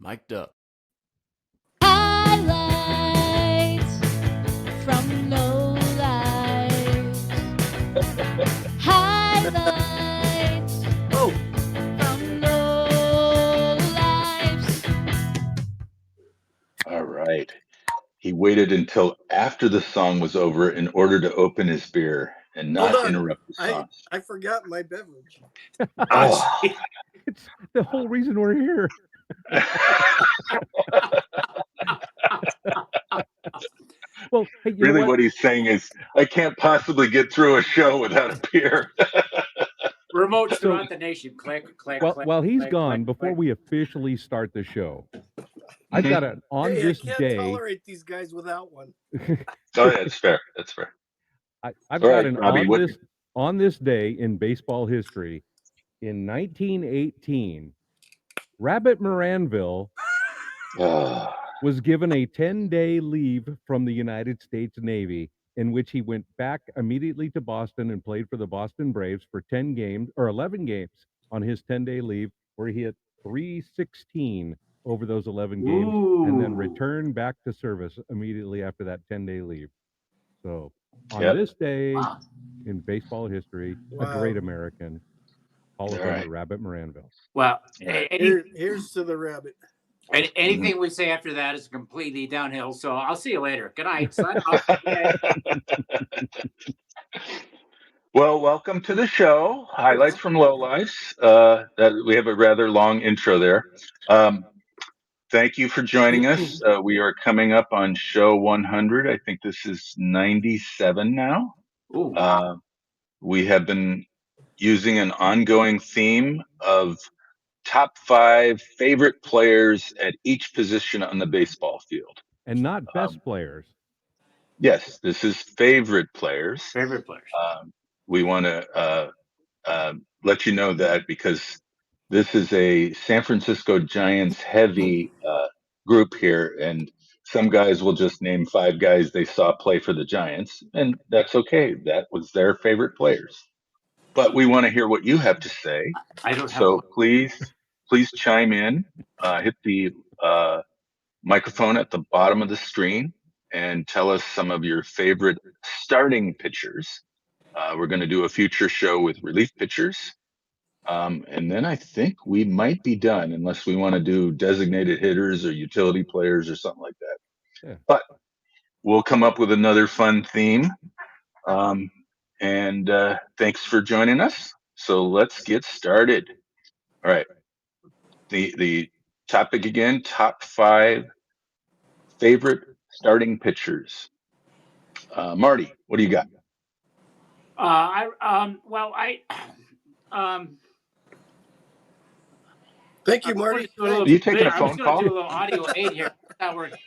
micdup. Highlights from Lowlifes. Highlights from Lowlifes. All right. He waited until after the song was over in order to open his beer and Hold not on. interrupt the song. I forgot my beverage. Oh. It's the whole reason we're here. Well, hey, you Really know what he's saying is, I can't possibly get through a show without a beer. Remotes throughout the nation. Click, click, Well, click. while he's click, gone, click, before click. we officially start the show, I've got an on Hey, this I can't day. tolerate these guys without one. Oh, that's fair. That's fair. I've All got right, an Robbie, on this day in baseball history. In 1918, Rabbit Moranville was given a 10-day leave from the United States Navy, in which he went back immediately to Boston and played for the Boston Braves for 10 games or 11 games on his 10-day leave, where he hit .316 over those 11 games, and then returned back to service immediately after that 10-day leave. So on this day in baseball history, a great American, Hall of Famer Rabbit Moranville. Well, here's to the rabbit. Anything we say after that is completely downhill. So I'll see you later. Good night. Sign off. Well, welcome to the show. Highlights from Lowlifes. That we have a rather long intro there. Thank you for joining us. We are coming up on show 100. I think this is 97 now. We have been using an ongoing theme of top 5 favorite players at each position on the baseball field. And not best players. Yes, this is favorite players. Favorite players. We want to let you know that because this is a San Francisco Giants heavy group here, and some guys will just name 5 guys they saw play for the Giants, and that's okay. That was their favorite players. But we want to hear what you have to say. I don't have so please chime in. Hit the microphone at the bottom of the screen and tell us some of your favorite starting pitchers. We're going to do a future show with relief pitchers. And then I think we might be done unless we want to do designated hitters or utility players or something like that. Yeah. But we'll come up with another fun theme. And thanks for joining us. So let's get started. All right. The topic again, top 5 favorite starting pitchers. Marty, what do you got? Thank you, Marty. Are you taking a phone call? I'm just going to do a little audio aid here. That works.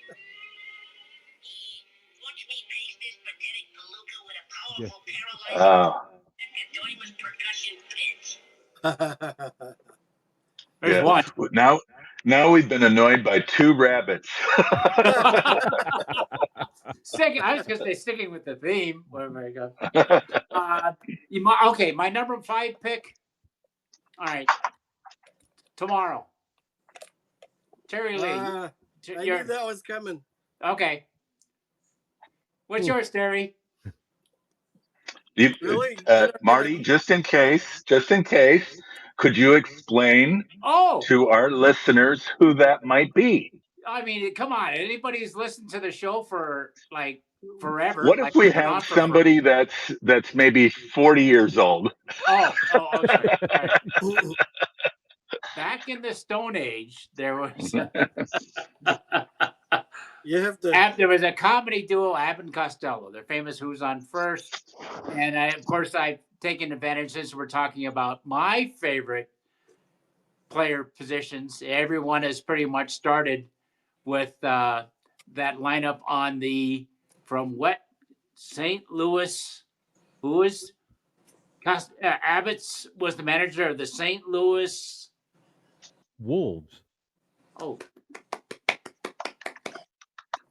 There's one. Now we've been annoyed by 2 rabbits. I was going to say sticking with the theme. Wherever I go. Okay, my number 5 pick. All right. Tomorrow. Terry Lee. I knew that was coming. Okay. What's yours, Terry? Really? Marty, just in case, could you explain to our listeners who that might be? I mean, come on. Anybody who's listened to the show for like forever. What if we have somebody that's maybe 40 years old? Oh, sorry. All right. Back in the Stone Age, there was there was a comedy duo, Abbott and Costello. They're famous Who's on First. And of course, I've taken advantage, since we're talking about my favorite player positions. Everyone has pretty much started with that lineup from St. Louis. Who is Abbott's was the manager of the St. Louis Wolves. Oh.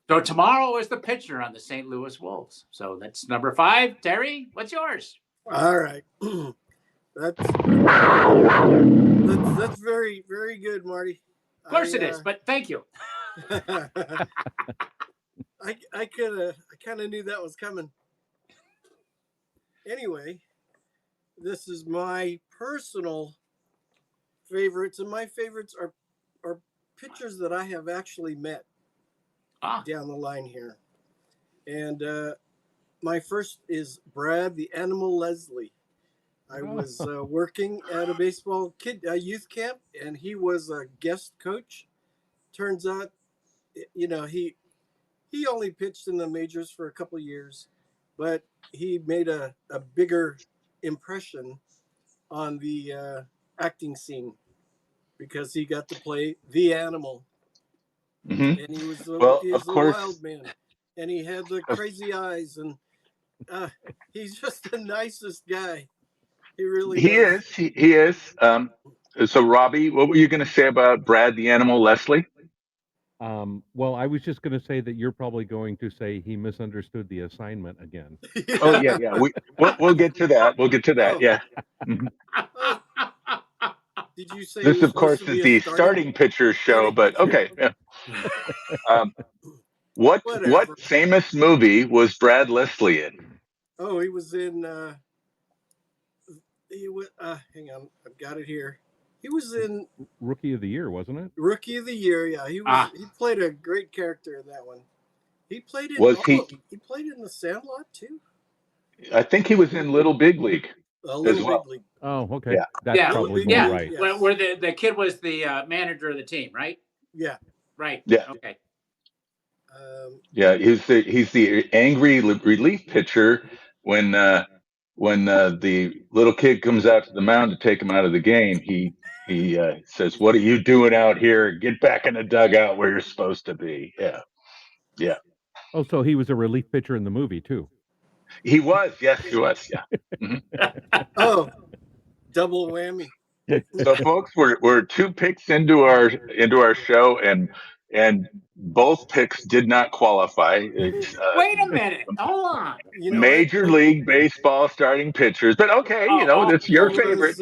So tomorrow is the pitcher on the St. Louis Wolves. So that's number 5. Terry, what's yours? All right. That's very, very good, Marty. Of course it is, but thank you. I kind of knew that was coming. Anyway, this is my personal favorites, and my favorites are pitchers that I have actually met down the line here. And my first is Brad the Animal Leslie. I was working at a baseball youth camp, and he was a guest coach. Turns out, you know, he only pitched in the majors for a couple of years, but he made a bigger impression on the acting scene because he got to play the animal. Mm-hmm. And he was Well, a of course, wild man, and he had the crazy eyes, and he's just the nicest guy. He really he does. is. He is. So, Robbie, what were you going to say about Brad the Animal Leslie? Well, I was just going to say that you're probably going to say he misunderstood the assignment again. Oh yeah. We'll get to that. We'll get to that. Oh. Yeah. Mm-hmm. Oh, did you say This, he was of course, supposed to is be a the starting pitcher show, starting but pitcher? okay. Yeah. What Whatever. famous movie was Brad Leslie in? Oh, he was in. Hang on, I've got it here. He was in Rookie of the Year, wasn't it? Rookie of the Year. Yeah, he was. He played a great character in that one. He played in. He played in The Sandlot too. I think he was in Little Big League. Little Big League. Oh, okay. Yeah. That's probably more right. Yes. Where the kid was the manager of the team, right? Yeah. Right. Yeah. Okay. Yeah, he's the angry relief pitcher when the little kid comes out to the mound to take him out of the game. He says, "What are you doing out here? Get back in the dugout where you're supposed to be." Yeah. Oh, so he was a relief pitcher in the movie too. He was. Yes, he was. Yeah. Mm-hmm. Oh, double whammy. So, folks, we're 2 picks into our show, and both picks did not qualify. It's wait a minute. Hold on. You know Major League Baseball starting pitchers, but okay, that's your favorite.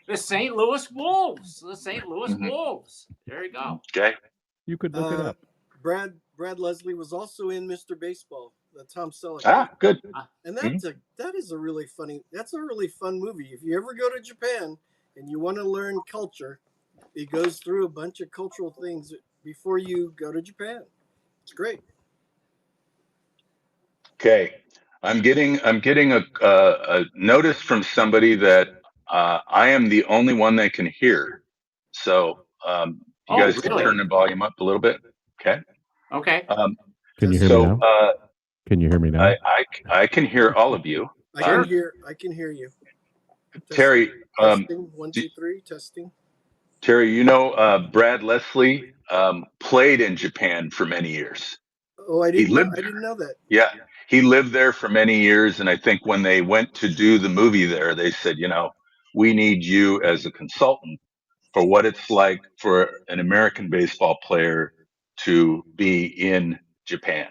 The St. Louis Wolves. The St. Louis Wolves. There you go. Okay. You could look it up. Brad Leslie was also in Mr. Baseball, the Tom Selleck. Ah, good. And that is a really fun movie. If you ever go to Japan and you want to learn culture, it goes through a bunch of cultural things before you go to Japan. It's great. Okay, I'm getting a notice from somebody that I am the only one they can hear. So you guys can turn the volume up a little bit. Okay. Okay. Can you hear me now? Can you hear me now? I can hear all of you. I can hear you. Terry. Testing 1 2 3 testing. Terry, Brad Leslie played in Japan for many years. Oh, I didn't know that. Yeah, he lived there for many years, and I think when they went to do the movie there, they said, we need you as a consultant for what it's like for an American baseball player to be in Japan.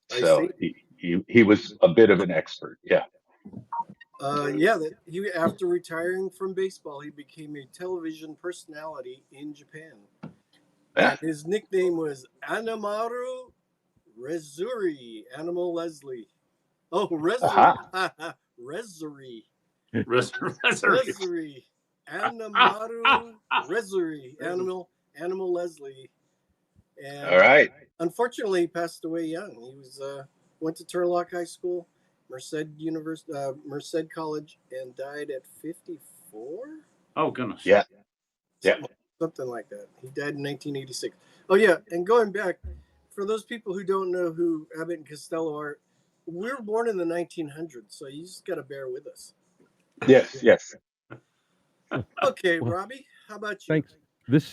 So he was a bit of an expert. Yeah. He after retiring from baseball, he became a television personality in Japan. Yeah. And his nickname was Anamaru Rezuri, Animal Leslie. Oh, Rezuri. Rezuri. Rezuri. Anamaru Rezuri, Animal Leslie. And all right. Unfortunately, he passed away young. He was went to Turlock High School, Merced College, and died at 54. Oh goodness. Yeah. Something like that. He died in 1986. Oh yeah, and going back, for those people who don't know who Abbott and Costello are, we were born in the 1900s, so you just got to bear with us. Yes. Okay, Robbie, how about you? Thanks. This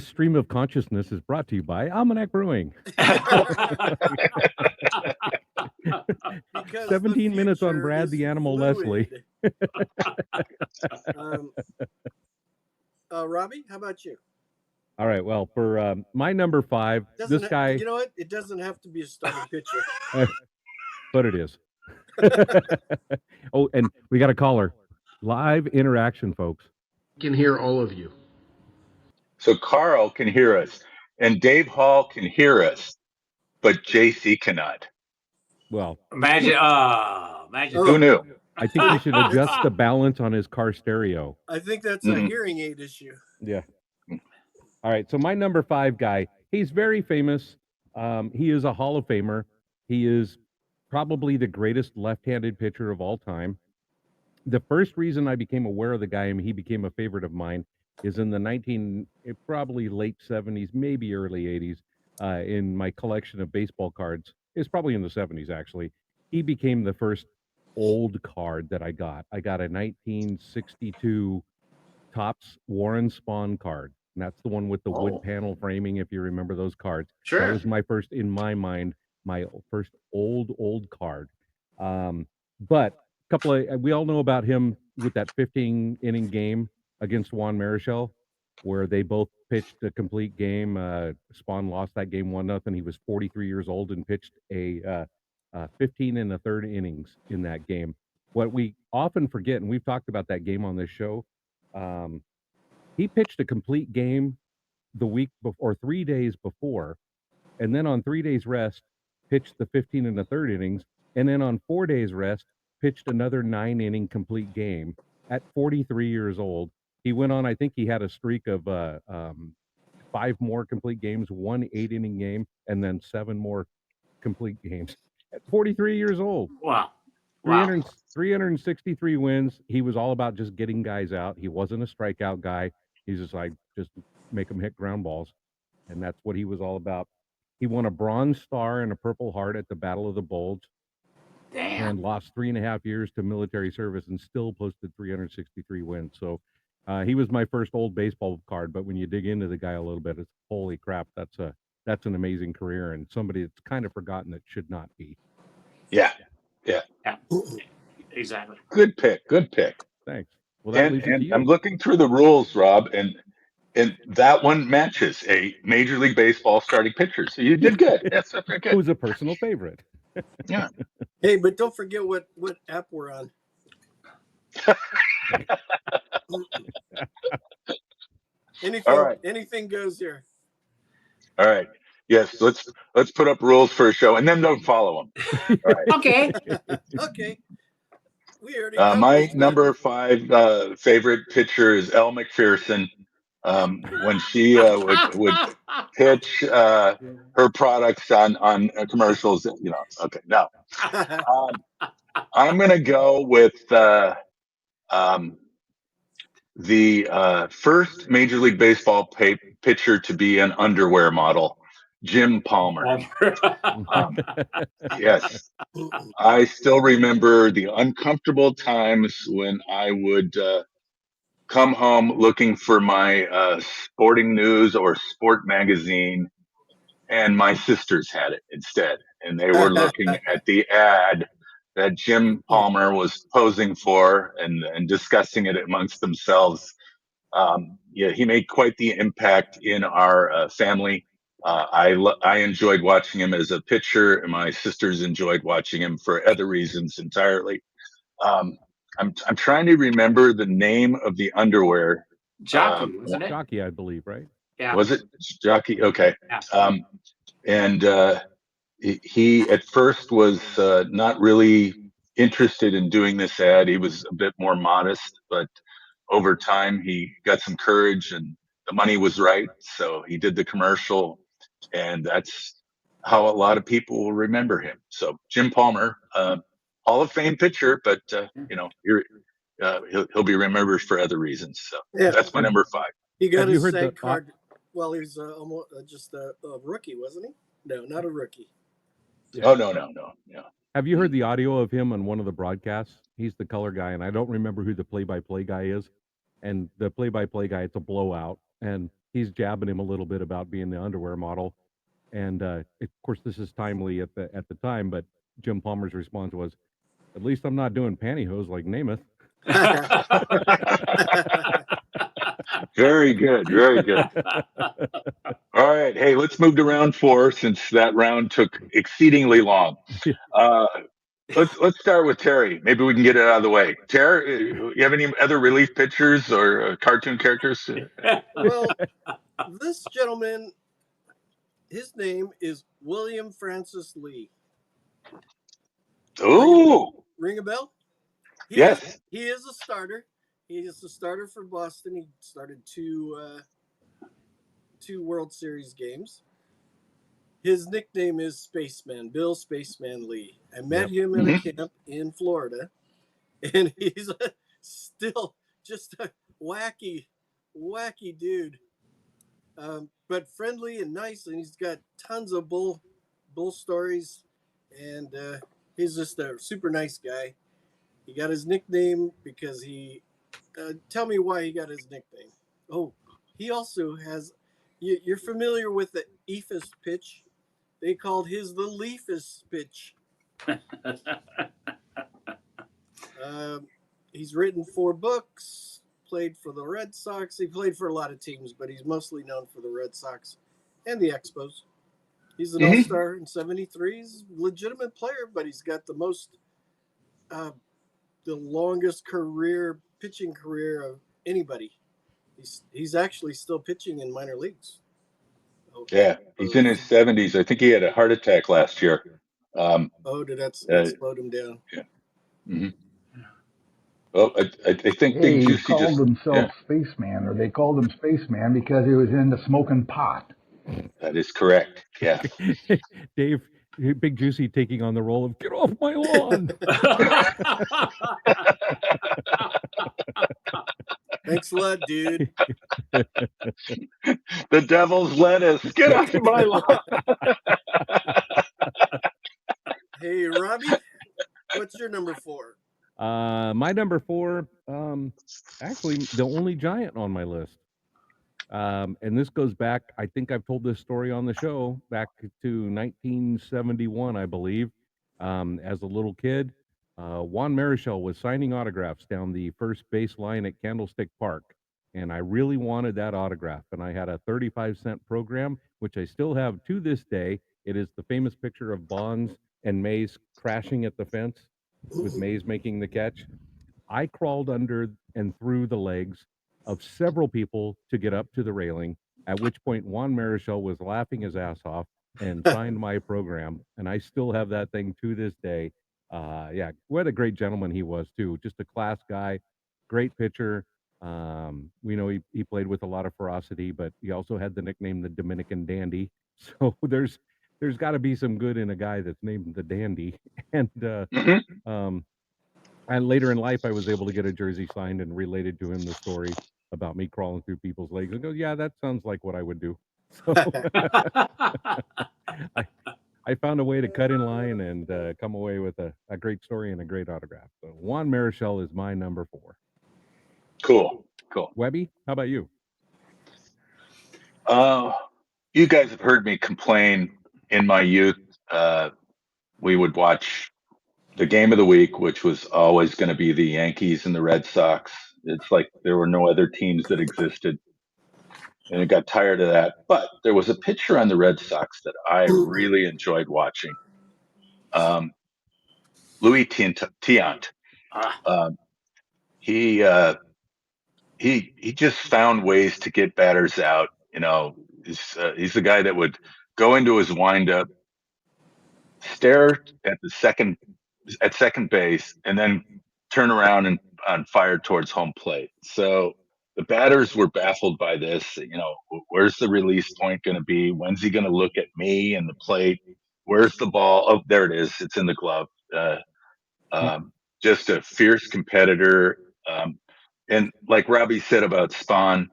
stream of consciousness is brought to you by Almanac Brewing. 17 minutes on Brad the Animal Leslie. Robbie, how about you? All right. Well, for my number 5, this guy. You know what? It doesn't have to be a starting pitcher. But it is. Oh, and we got a caller. Live interaction, folks. I can hear all of you. So Carl can hear us, and Dave Hall can hear us, but JC cannot. Well, Imagine. Imagine. Who knew? I think he should adjust the balance on his car stereo. I think that's a hearing aid issue. Yeah. All right. So my number 5 guy, he's very famous. He is a Hall of Famer. He is probably the greatest left-handed pitcher of all time. The first reason I became aware of the guy and he became a favorite of mine is in the probably late 70s, maybe early 80s, in my collection of baseball cards. It's probably in the 70s, actually. He became the first old card that I got. I got a 1962 Topps Warren Spahn card. And that's the one with the wood panel framing, if you remember those cards. Sure. That was my first, in my mind, my first old card. But we all know about him with that 15-inning game against Juan Marichal, where they both pitched a complete game. Spahn lost that game 1-0. He was 43 years old and pitched a 15 and a third innings in that game. What we often forget, and we've talked about that game on this show, he pitched a complete game the week before, or 3 days before, and then on 3 days rest, pitched the 15 and a third innings, and then on 4 days rest, pitched another 9-inning complete game at 43 years old. He went on, I think he had a streak of 5 more complete games, 1 8-inning game, and then 7 more complete games at 43 years old. Wow. 363 wins. He was all about just getting guys out. He wasn't a strikeout guy. He's just like, just make them hit ground balls. And that's what he was all about. He won a Bronze Star and a Purple Heart at the Battle of the Bulge. Damn. And lost 3.5 years to military service and still posted 363 wins. So he was my first old baseball card. But when you dig into the guy a little bit, it's holy crap. That's an amazing career and somebody that's kind of forgotten that should not be. Yeah. Exactly. Good pick. Thanks. Well, that leaves it to you. I'm looking through the rules, Rob, and that one matches a Major League Baseball starting pitcher. So you did good. That's very good. Who's a personal favorite. Yeah. Hey, but don't forget what app we're on. Anything goes here. All right. Yes, let's put up rules for a show and then don't follow them. All right. Okay. Okay. We already my number 5 favorite pitcher is Elle McPherson. When she would pitch her products on commercials, Okay, no. I'm going to go with the first Major League Baseball pitcher to be an underwear model, Jim Palmer. Yes. I still remember the uncomfortable times when I would come home looking for my sporting news or sport magazine, and my sisters had it instead. And they were looking at the ad that Jim Palmer was posing for and discussing it amongst themselves. He made quite the impact in our family. I enjoyed watching him as a pitcher, and my sisters enjoyed watching him for other reasons entirely. I'm trying to remember the name of the underwear. Jockey, wasn't it? Jockey, I believe, right? Yeah. Was it Jockey? Okay. Yeah. And he at first was not really interested in doing this ad. He was a bit more modest, but over time he got some courage and the money was right. So he did the commercial, and that's how a lot of people will remember him. So Jim Palmer, Hall of Fame pitcher, but he'll be remembered for other reasons. So that's my number 5. He got his SAG card while he was almost just a rookie, wasn't he? No, not a rookie. Yeah. Oh, no. Yeah. Have you heard the audio of him on one of the broadcasts? He's the color guy, and I don't remember who the play-by-play guy is. And the play-by-play guy, it's a blowout, and he's jabbing him a little bit about being the underwear model. And of course, this is timely at the time, but Jim Palmer's response was, "At least I'm not doing pantyhose like Namath." Very good. All right. Hey, let's move to round 4 since that round took exceedingly long. Let's start with Terry. Maybe we can get it out of the way. Terry, you have any other relief pitchers or cartoon characters? Well, gentleman, his name is William Francis Lee. Ooh, Ring a bell? yes. He is a starter. He is a starter for Boston. He started two World Series games. His nickname is Spaceman, Bill Spaceman Lee. I met him at a camp in Florida, and he's still just a wacky dude, but friendly and nice. And he's got tons of bull stories, and he's just a super nice guy. He got his nickname because he. Tell me why he got his nickname. Oh, he also has. You're familiar with the eephus pitch? They called his the leafus pitch. He's written 4 books, played for the Red Sox. He played for a lot of teams, but he's mostly known for the Red Sox and the Expos. He's an all-star in '73. He's a legitimate player, but he's got the longest pitching career of anybody. He's actually still pitching in minor leagues. Yeah, he's in his 70s. I think he had a heart attack last year. Did that slowed him down? Yeah. Mm-hmm. Well, I think Hey, Big he Juicy called just himself Spaceman, or they called him Spaceman because he was into smoking pot. That is correct. Yeah. Dave, Big Juicy taking on the role of "Get off my lawn." Thanks a lot, dude. The devil's lettuce. Get off my lawn. Hey, Robbie, what's your number 4? My number 4, actually the only Giant on my list. And this goes back, I think I've told this story on the show, back to 1971, I believe. As a little kid, Juan Marichal was signing autographs down the first base line at Candlestick Park. And I really wanted that autograph. And I had a 35-cent program, which I still have to this day. It is the famous picture of Bonds and Mays crashing at the fence with Mays making the catch. I crawled under and through the legs of several people to get up to the railing, at which point Juan Marichal was laughing his ass off and signed my program. And I still have that thing to this day. Yeah, what a great gentleman he was, too. Just a class guy, great pitcher. We know he played with a lot of ferocity, but he also had the nickname the Dominican Dandy. So there's got to be some good in a guy that's named the Dandy. And and later in life, I was able to get a jersey signed and related to him the story about me crawling through people's legs. And goes, yeah, that sounds like what I would do. So I found a way to cut in line and come away with a great story and a great autograph. So Juan Marichal is my number 4. Cool. Webby, how about you? You guys have heard me complain in my youth. We would watch the game of the week, which was always going to be the Yankees and the Red Sox. It's like there were no other teams that existed. And I got tired of that. But there was a pitcher on the Red Sox that I really enjoyed watching. Louis Tiant. He just found ways to get batters out. You know, he's the guy that would go into his windup, stare at second base, and then turn around and fire towards home plate. So the batters were baffled by this. You know, where's the release point going to be? When's he going to look at me and the plate? Where's the ball? Oh, there it is. It's in the glove. Just a fierce competitor. And like Robbie said about Spawn,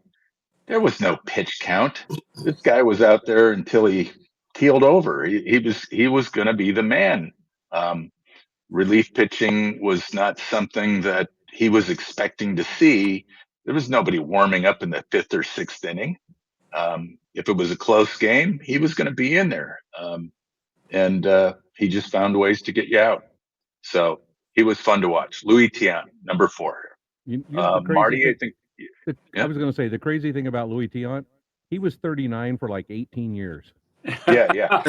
there was no pitch count. This guy was out there until he keeled over. He was going to be the man. Relief pitching was not something that he was expecting to see. There was nobody warming up in the 5th or 6th inning. If it was a close game, he was going to be in there. And he just found ways to get you out. So he was fun to watch. Louis Tiant, number 4. You know the crazy Marty, thing, I think. I was going to say the crazy thing about Louis Tiant, he was 39 for like 18 years. Yeah.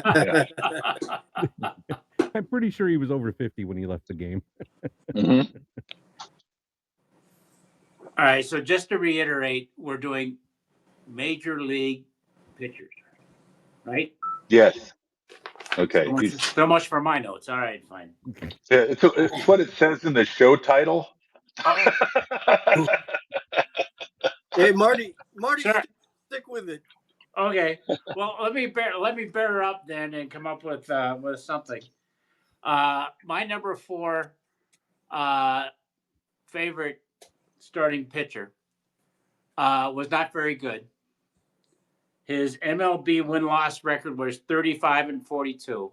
I'm pretty sure he was over 50 when he left the game. Mm-hmm. All right, so just to reiterate, we're doing Major League pitchers, right? Yes. Okay. So much for my notes. All right, fine. It's what it says in the show title. Oh, Hey, Marty, Sure. stick with it. okay. Well, let me bear up then and come up with something. My number 4 favorite starting pitcher was not very good. His MLB win-loss record was 35-42.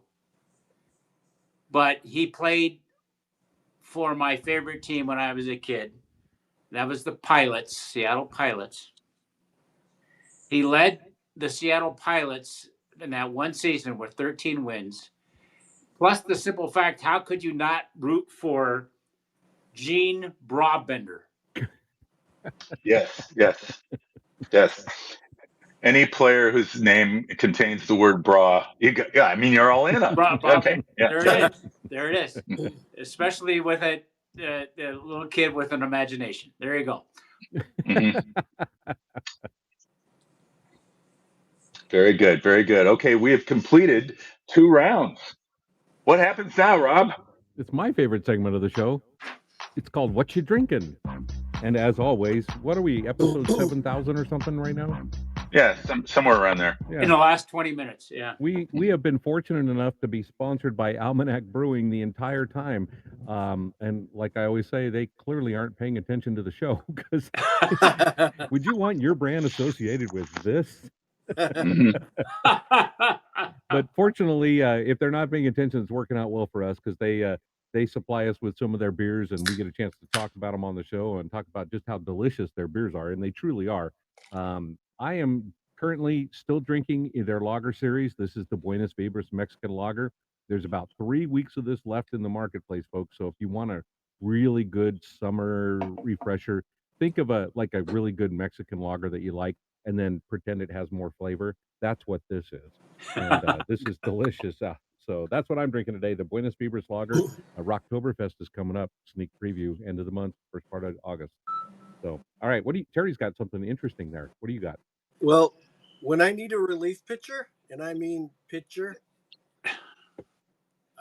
But he played for my favorite team when I was a kid. That was the Pilots, Seattle Pilots. He led the Seattle Pilots in that one season with 13 wins. Plus the simple fact, how could you not root for Gene Brabender? Yes. Any player whose name contains the word bra, I mean, you're all in on it. Okay. Yeah. There it is. Especially with a little kid with an imagination. There you go. Mhm. Very good. Very good. Okay. We have completed 2 rounds. What happens now, Rob? It's my favorite segment of the show. It's called What You Drinking? And as always, what are we, episode 7,000 or something right now? Yeah, somewhere around there. Yeah. In the last 20 minutes, yeah. We have been fortunate enough to be sponsored by Almanac Brewing the entire time. And like I always say, they clearly aren't paying attention to the show because would you want your brand associated with this? Mhm. But fortunately, if they're not paying attention, it's working out well for us because they supply us with some of their beers, and we get a chance to talk about them on the show and talk about just how delicious their beers are, and they truly are. I am currently still drinking their lager series. This is the Buenos Vibras Mexican Lager. There's about 3 weeks of this left in the marketplace, folks. So if you want a really good summer refresher, think of a really good Mexican lager that you like, and then pretend it has more flavor. That's what this is, and this is delicious. So that's what I'm drinking today. The Buenos Vibras Lager. Rocktoberfest is coming up. Sneak preview, end of the month, first part of August. So, all right. Terry's got something interesting there. What do you got? Well, when I need a relief pitcher, and I mean pitcher,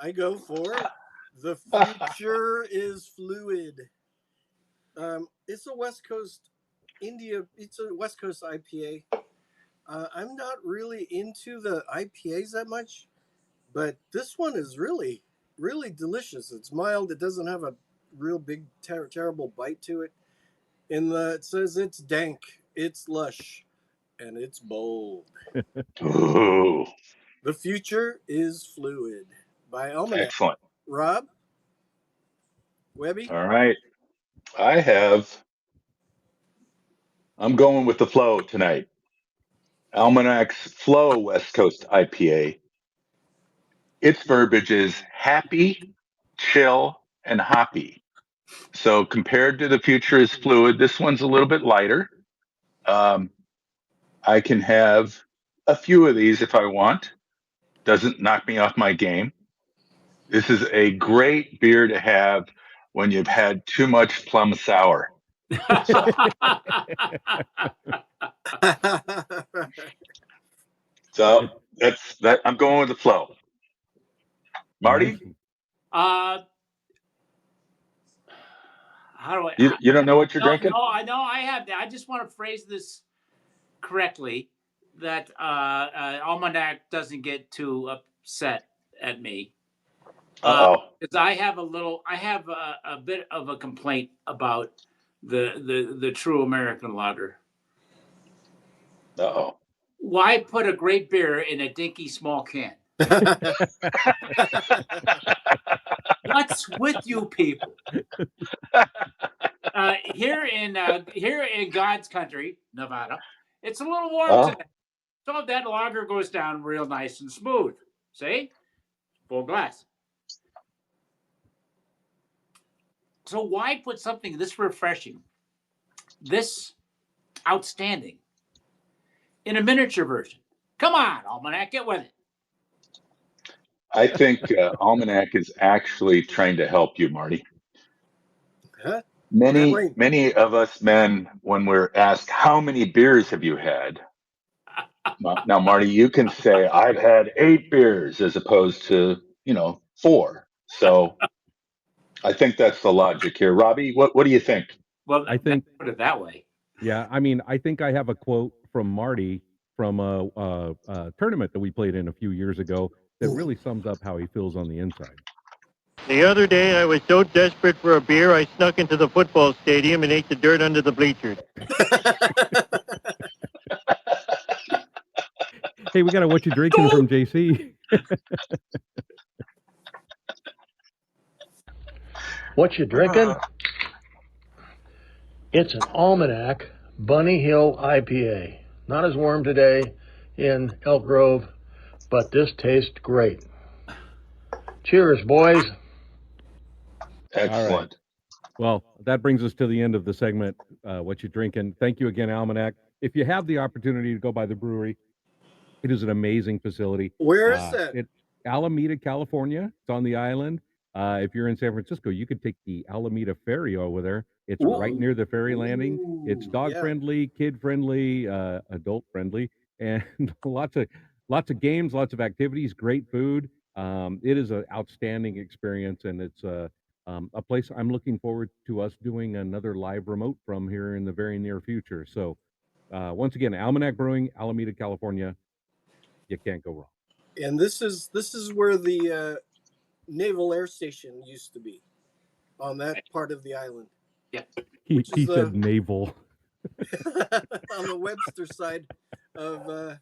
I go for the future is fluid. It's a West Coast It's a West Coast IPA. I'm not really into the IPAs that much, but this one is really, really delicious. It's mild. It doesn't have a real big, terrible bite to it. It says it's dank, it's lush, and it's bold. Ooh, The future is fluid by Almanac. excellent. Rob, Webby. All right. I'm going with the flow tonight. Almanac's Flow West Coast IPA. Its verbiage is happy, chill, and hoppy. So compared to the future is fluid, this one's a little bit lighter. I can have a few of these if I want. Doesn't knock me off my game. This is a great beer to have when you've had too much plum sour. So that's that. I'm going with the flow. Marty, Nice. How do I? you don't know what you're drinking? No, I know I have. I just want to phrase this correctly, that Almanac doesn't get too upset at me. Because I have a bit of a complaint about the true American lager. Uh-oh. Why put a great beer in a dinky small can? What's with you people? Here in God's country, Nevada, it's a little warm today. So that lager goes down real nice and smooth. See? Full glass. So why put something this refreshing, this outstanding, in a miniature version? Come on, Almanac, get with it. I think Almanac is actually trying to help you, Marty. Huh? Many of us men, when we're asked, how many beers have you had? Now, Marty, you can say I've had 8 beers as opposed to 4. So I think that's the logic here. Robbie, what do you think? Well, I think, put it that way. yeah, I mean, I think I have a quote from Marty from a tournament that we played in a few years ago that really sums up how he feels on the inside. The other day, I was so desperate for a beer, I snuck into the football stadium and ate the dirt under the bleachers. Hey, we got a what you drinking from JC. What you drinking? It's an Almanac Bunny Hill IPA. Not as warm today in Elk Grove, but this tastes great. Cheers, boys. Excellent. Well, that brings us to the end of the segment. What you drinking? Thank you again, Almanac. If you have the opportunity to go by the brewery, it is an amazing facility. Where is that? Alameda, California. It's on the island. If you're in San Francisco, you could take the Alameda Ferry over there. It's right near the ferry landing. It's dog friendly, kid friendly, adult friendly, and lots of games, lots of activities, great food. It is an outstanding experience, and it's a place I'm looking forward to us doing another live remote from here in the very near future. So, once again, Almanac Brewing, Alameda, California. You can't go wrong. And this is where the Naval Air Station used to be, on that part of the island. Yeah. He Which is said naval. on the Webster side of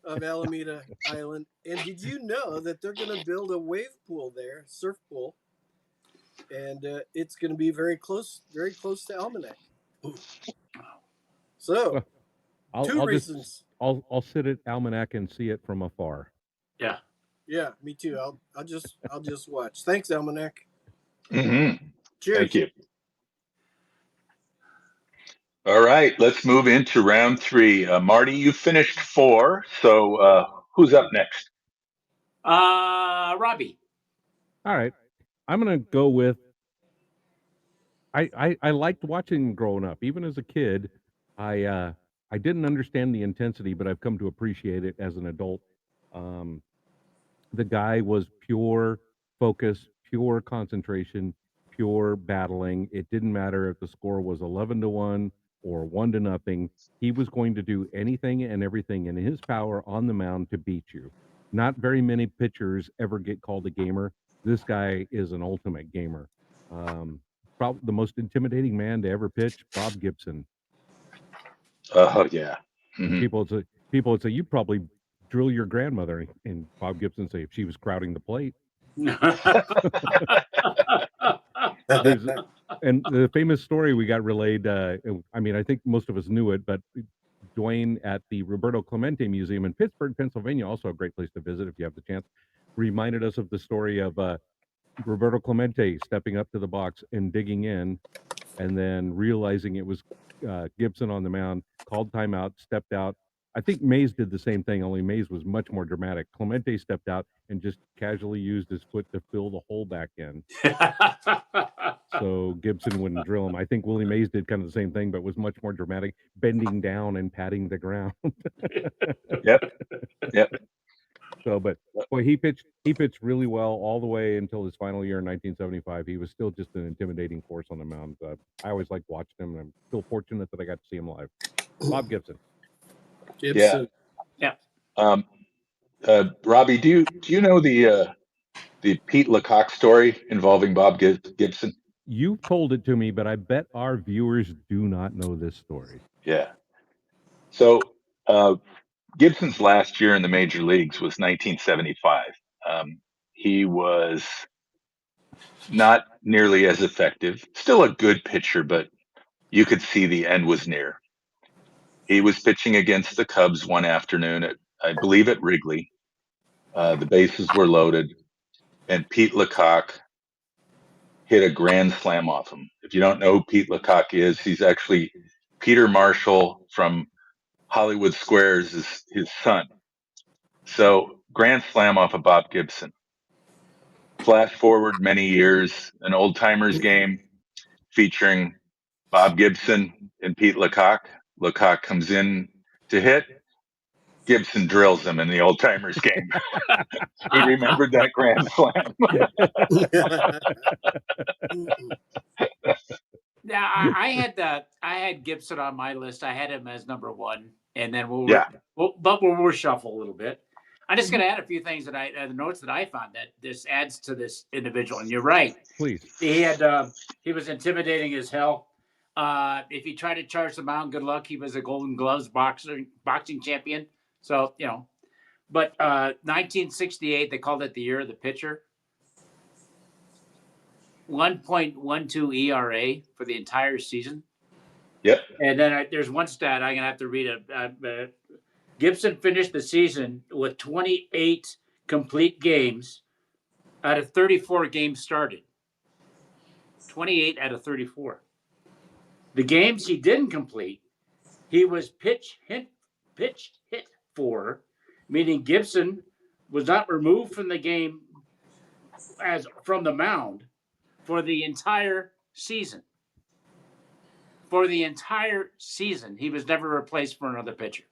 Alameda Island. And did you know that they're going to build a wave pool there, surf pool, and it's going to be very close to Almanac. So, I'll reasons. I'll sit at Almanac and see it from afar. Yeah. Yeah, me too. I'll just watch. Thanks, Almanac. Mm-hmm. Cheers. Thank you. All right, let's move into round 3. Marty, you finished 4, so who's up next? Robbie. All right, I'm gonna go with. I liked watching growing up, even as a kid. I didn't understand the intensity, but I've come to appreciate it as an adult. The guy was pure focus, pure concentration, pure battling. It didn't matter if the score was 11-1 or 1-0. He was going to do anything and everything in his power on the mound to beat you. Not very many pitchers ever get called a gamer. This guy is an ultimate gamer. Probably the most intimidating man to ever pitch, Bob Gibson. Oh yeah. And people would say, you probably drill your grandmother, and Bob Gibson say if she was crowding the plate. And the famous story we got relayed. I mean, I think most of us knew it, but Dwayne at the Roberto Clemente Museum in Pittsburgh, Pennsylvania, also a great place to visit if you have the chance, reminded us of the story of Roberto Clemente stepping up to the box and digging in, and then realizing it was Gibson on the mound, called timeout, stepped out. I think Mays did the same thing, only Mays was much more dramatic. Clemente stepped out and just casually used his foot to fill the hole back in. So Gibson wouldn't drill him. I think Willie Mays did kind of the same thing, but was much more dramatic, bending down and patting the ground. Yep. So, but boy, he pitched really well all the way until his final year in 1975. He was still just an intimidating force on the mound. I always liked watching him, and I'm still fortunate that I got to see him live. Bob Gibson. Gibson. Yeah. Robbie, do you know the Pete Lecoq story involving Bob Gibson? You've told it to me, but I bet our viewers do not know this story. Yeah. So Gibson's last year in the major leagues was 1975. He was not nearly as effective. Still a good pitcher, but you could see the end was near. He was pitching against the Cubs one afternoon at, I believe, at Wrigley. The bases were loaded, and Pete Lecoq hit a grand slam off him. If you don't know who Pete Lecoq is, he's actually Peter Marshall from Hollywood Squares is his son. So grand slam off of Bob Gibson. Flash forward many years, an old timers game featuring Bob Gibson and Pete Lecoq. Lecoq comes in to hit. Gibson drills him in the old timers game. He remembered that grand slam. Yeah, I had Gibson on my list. I had him as number one, and then Yeah. we'll reshuffle a little bit. I'm just going to add a few things that the notes that I found that this adds to this individual. And you're right. Please. He was intimidating as hell. If he tried to charge the mound, good luck. He was a Golden Gloves boxing champion. So, you know, but 1968, they called it the year of the pitcher. 1.12 ERA for the entire season. Yep. And then there's one stat I'm going to have to read. Gibson finished the season with 28 complete games out of 34 games started. 28 out of 34. The games he didn't complete, he was pitch hit for, meaning Gibson was not removed from the game as from the mound for the entire season. For the entire season, he was never replaced for another pitcher.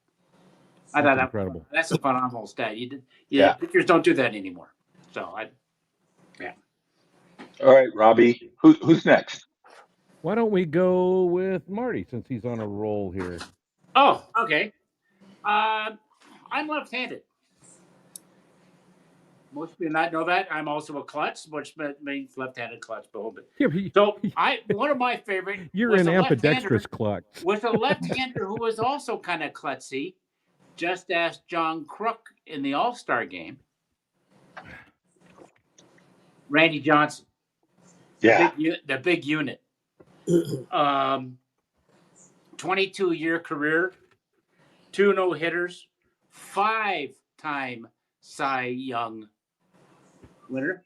I thought incredible. That's a phenomenal stat. Pitchers don't do that anymore. So yeah. All right, Robbie. Who's next? Why don't we go with Marty since he's on a roll here? Oh, okay. I'm left-handed. Most people not know that. I'm also a klutz, which means left-handed klutz. So one of my favorite. You're an ambidextrous klutz. Was a left-hander who was also kind of klutzy. Just ask John Crook in the All-Star game. Randy Johnson. Yeah. The big unit. 22-year career, 2 no-hitters, 5-time Cy Young winner.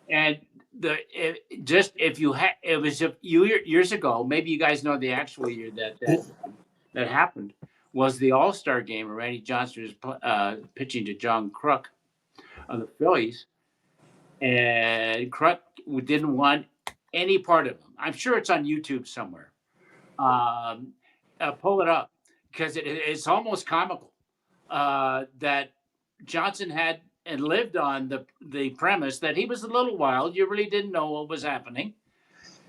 And it was a few years ago, maybe you guys know the actual year that happened, was the All-Star game where Randy Johnson was pitching to John Crook of the Phillies. And Crook didn't want any part of him. I'm sure it's on YouTube somewhere. Pull it up because it's almost comical that Johnson had and lived on the premise that he was a little wild. You really didn't know what was happening.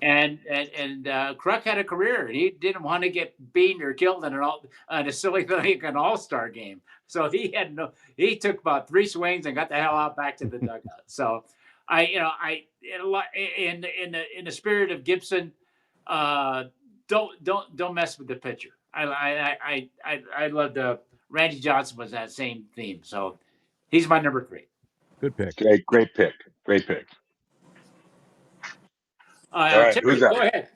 And Crook had a career. He didn't want to get beaten or killed in a silly thing like an All-Star game. So he took about 3 swings and got the hell out back to the dugout. So in the spirit of Gibson, don't mess with the pitcher. I love Randy Johnson was that same theme. So he's my number 3. Good pick. Great pick. All right, Terry, who's that? go ahead.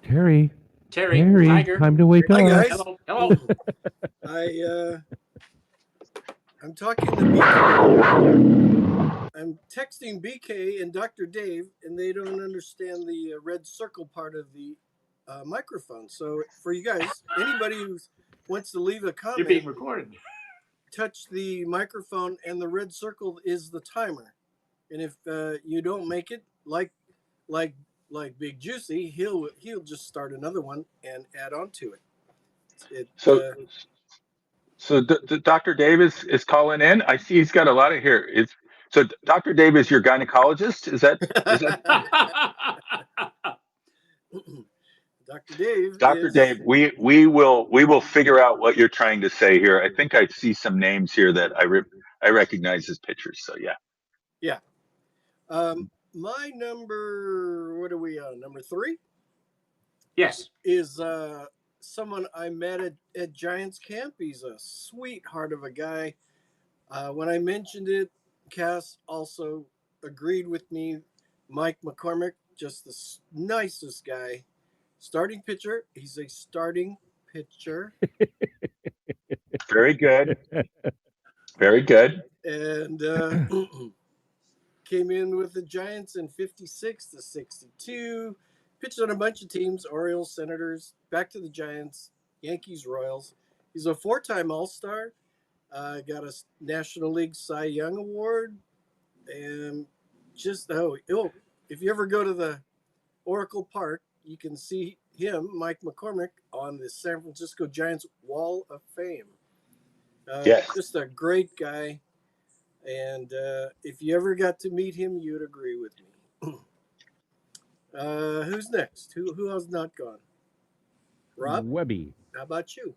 Terry, Tiger. time to wake up. Hi, guys. Hello. I'm talking to BK. I'm texting BK and Dr. Dave, and they don't understand the red circle part of the microphone. So for you guys, anybody who wants to leave a comment, You're being recorded. touch the microphone, and the red circle is the timer. And if you don't make it, like Big Juicy, he'll just start another one and add on to it. So Dr. Davis is calling in. I see he's got a lot of here. So Dr. Dave is your gynecologist? Is that Dr. Dave? Dr. Dave, we will figure out what you're trying to say here. I think I see some names here that I recognize as pitchers. So yeah. Yeah. My number, what are we on? Number 3? Yes. Is someone I met at Giants camp. He's a sweetheart of a guy. When I mentioned it, Cass also agreed with me. Mike McCormick, just the nicest guy. Starting pitcher. He's a starting pitcher. Very good. Very good. And came in with the Giants in 56 to 62. Pitched on a bunch of teams, Orioles, Senators, back to the Giants, Yankees, Royals. He's a 4-time All-Star. Got a National League Cy Young Award. And just, if you ever go to the Oracle Park, you can see him, Mike McCormick, on the San Francisco Giants Wall of Fame. Yes. Just a great guy. And if you ever got to meet him, you'd agree with me. Who's next? Who has not gone? Rob, Webby. how about you?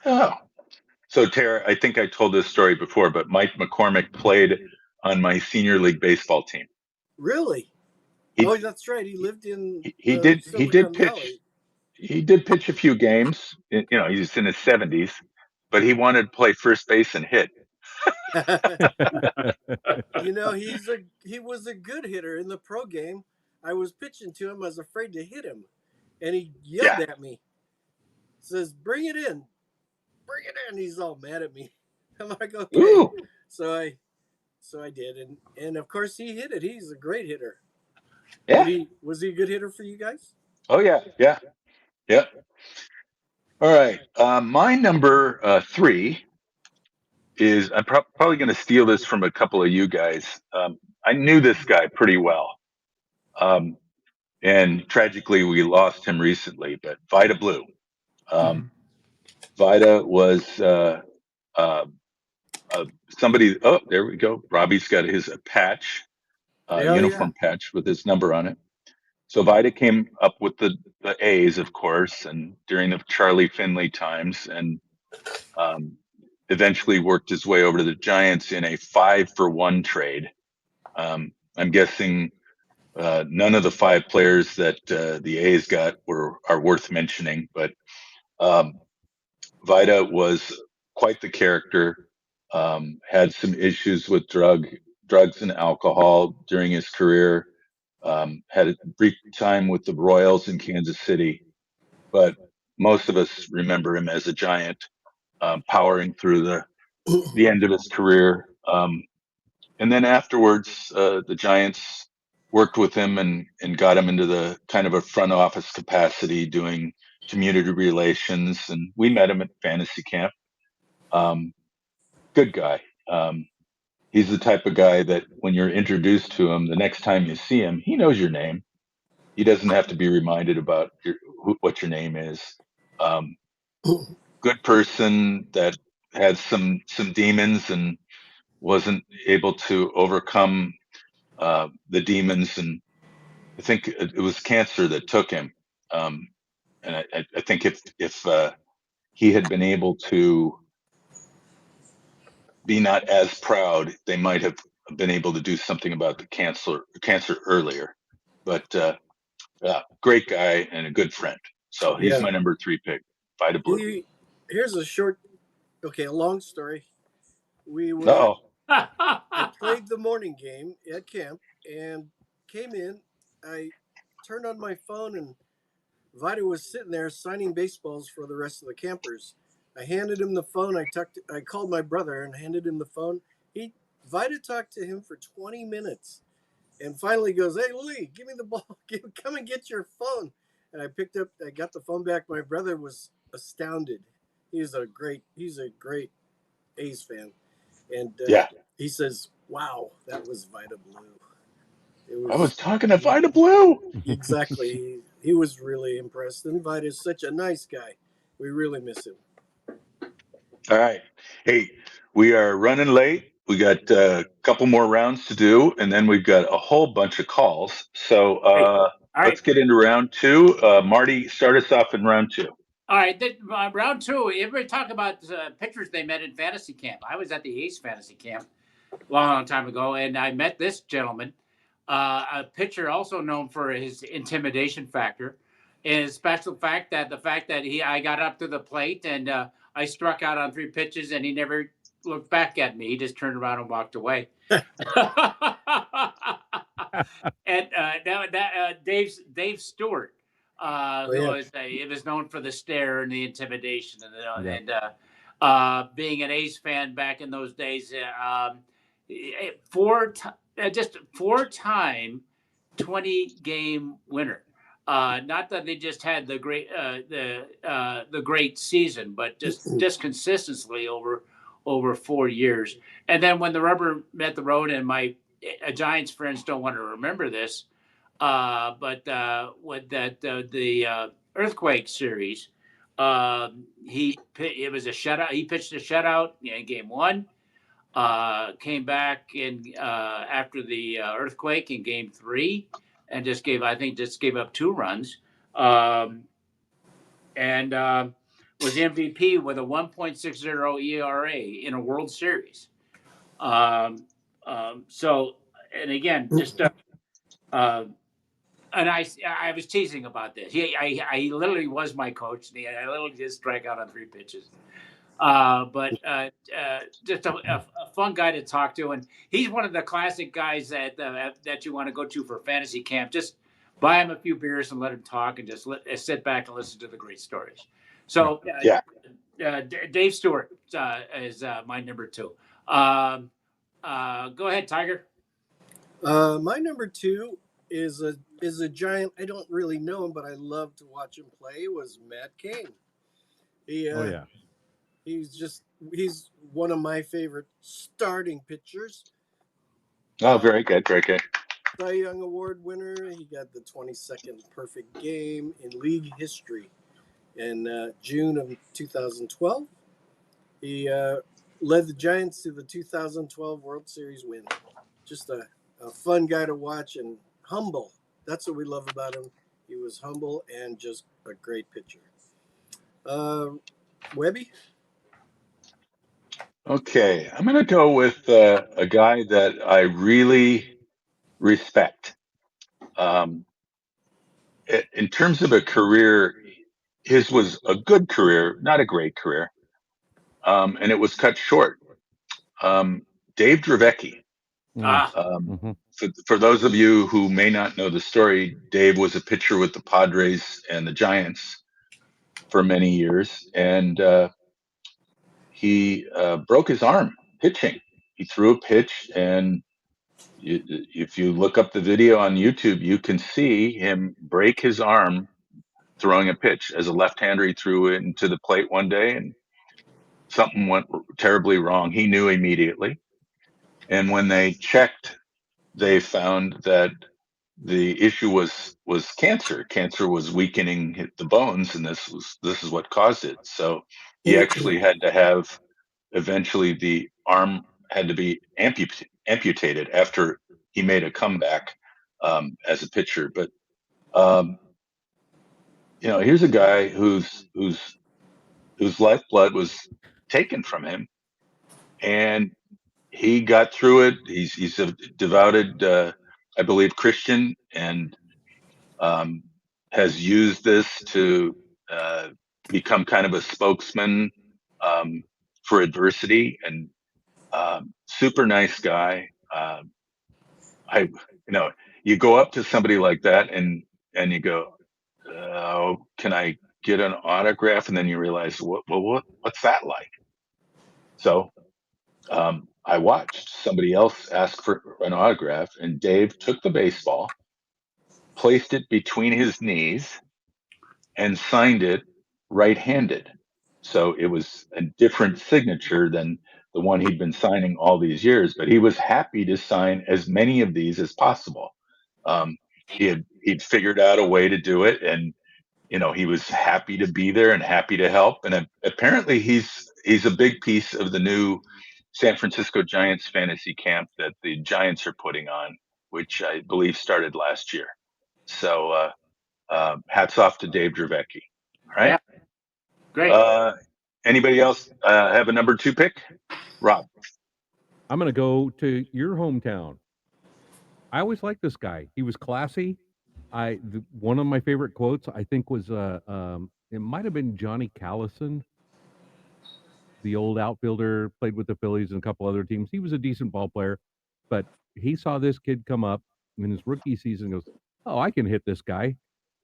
Oh. So, Tara, I think I told this story before, but Mike McCormick played on my senior league baseball team. Really? He Oh, that's right. He lived in he did Silicon pitch. Valley. He did pitch a few games. You know, he's in his 70s, but he wanted to play first base and hit. You know, he was a good hitter in the pro game. I was pitching to him. I was afraid to hit him, and he yelled Yeah. at me. Says, "Bring it in, bring it in." He's all mad at me. I'm like, "Okay." Ooh. So I did, and of course he hit it. He's a great hitter. Yeah. Was he a good hitter for you guys? Oh yeah. Yeah. Yeah. All right. My number 3 is I'm probably going to steal this from a couple of you guys. I knew this guy pretty well. And tragically, we lost him recently, but Vida Blue. Vida was somebody. Oh, there we go. Robbie's got his patch, Hell yeah. uniform patch with his number on it. So Vida came up with the A's, of course, and during the Charlie Finley times, and eventually worked his way over to the Giants in a 5-for-1 trade. I'm guessing none of the 5 players that the A's got are worth mentioning, but Vida was quite the character. Had some issues with drugs and alcohol during his career. Had a brief time with the Royals in Kansas City, but most of us remember him as a Giant, powering through the end of his career. And then afterwards, the Giants worked with him and got him into the kind of a front office capacity doing community relations. And we met him at fantasy camp. Good guy. He's the type of guy that when you're introduced to him, the next time you see him, he knows your name. He doesn't have to be reminded about what your name is. Good person that had some demons and wasn't able to overcome the demons, and I think it was cancer that took him. And I think if he had been able to be not as proud, they might have been able to do something about the cancer earlier. But great guy and a good friend. So he's Yeah. my number 3 pick. Vida Blue. Here's a long story. Oh, I played the morning game at camp and came in. I turned on my phone and Vida was sitting there signing baseballs for the rest of the campers. I handed him the phone. I called my brother and handed him the phone. Vida talked to him for 20 minutes and finally goes, "Hey Lee, give me the ball. Come and get your phone." And I got the phone back. My brother was astounded. He's a great A's fan. And yeah. he says, "Wow, that was Vida Blue." It I was was talking to Vida Blue. exactly. He was really impressed. And Vida's such a nice guy. We really miss him. All right. Hey, we are running late. We got a couple more rounds to do, and then we've got a whole bunch of calls. So All right. let's get into round 2. Marty, start us off in round 2. All right, round 2. Everybody talk about pitchers they met in fantasy camp. I was at the A's fantasy camp a long time ago, and I met this gentleman, a pitcher also known for his intimidation factor, and his special fact that I got up to the plate and I struck out on 3 pitches, and he never looked back at me. He just turned around and walked away. And Dave Stewart. It was known for the stare and the intimidation and being an A's fan back in those days. Just 4-time 20-game winner. Not that they just had the great season, but just consistently over 4 years. And then when the rubber met the road, and my Giants friends don't want to remember this, But with the earthquake series, it was a shutout. He pitched a shutout in game one. Came back in after the earthquake in game three, and just gave up 2 runs, and was MVP with a 1.60 ERA in a World Series. So, and again, just and I was teasing about this. He literally was my coach. And I literally did strike out on 3 pitches. But just a fun guy to talk to, and he's one of the classic guys that you want to go to for fantasy camp. Just buy him a few beers and let him talk, and just sit back and listen to the great stories. So, Dave Stewart is my number 2. Go ahead, Tiger. My number 2 is a giant. I don't really know him, but I love to watch him play. Was Matt Cain. He's one of my favorite starting pitchers. Oh, very good, very good. Cy Young Award winner. He got the 22nd perfect game in league history in June of 2012. He led the Giants to the 2012 World Series win. Just a fun guy to watch and humble. That's what we love about him. He was humble and just a great pitcher. Webby? Okay, I'm going to go with a guy that I really respect. In terms of a career, his was a good career, not a great career, and it was cut short. Dave Dravecky. For those of you who may not know the story, Dave was a pitcher with the Padres and the Giants for many years, and he broke his arm pitching. He threw a pitch, and if you look up the video on YouTube, you can see him break his arm throwing a pitch. As a left-hander, he threw it into the plate one day, and something went terribly wrong. He knew immediately, and when they checked, they found that the issue was cancer. Cancer was weakening the bones, and this is what caused it. So he actually had to have, eventually the arm had to be amputated after he made a comeback as a pitcher. But here's a guy whose lifeblood was taken from him, and he got through it. He's a devoted, I believe, Christian, and has used this to become kind of a spokesman for adversity, and super nice guy. You go up to somebody like that, and you go, can I get an autograph? And then you realize, what's that like? So I watched somebody else ask for an autograph, and Dave took the baseball, placed it between his knees, and signed it right-handed. So it was a different signature than the one he'd been signing all these years, but he was happy to sign as many of these as possible. He'd figured out a way to do it, and he was happy to be there and happy to help. And apparently he's a big piece of the new San Francisco Giants fantasy camp that the Giants are putting on, which I believe started last year. So hats off to Dave Dravecky. All right. Yeah. Great. Anybody else have a number 2 pick? Rob. I'm going to go to your hometown. I always liked this guy. He was classy. One of my favorite quotes, I think, was it might have been Johnny Callison, the old outfielder, played with the Phillies and a couple other teams. He was a decent ball player, but he saw this kid come up in his rookie season and goes, "Oh, I can hit this guy."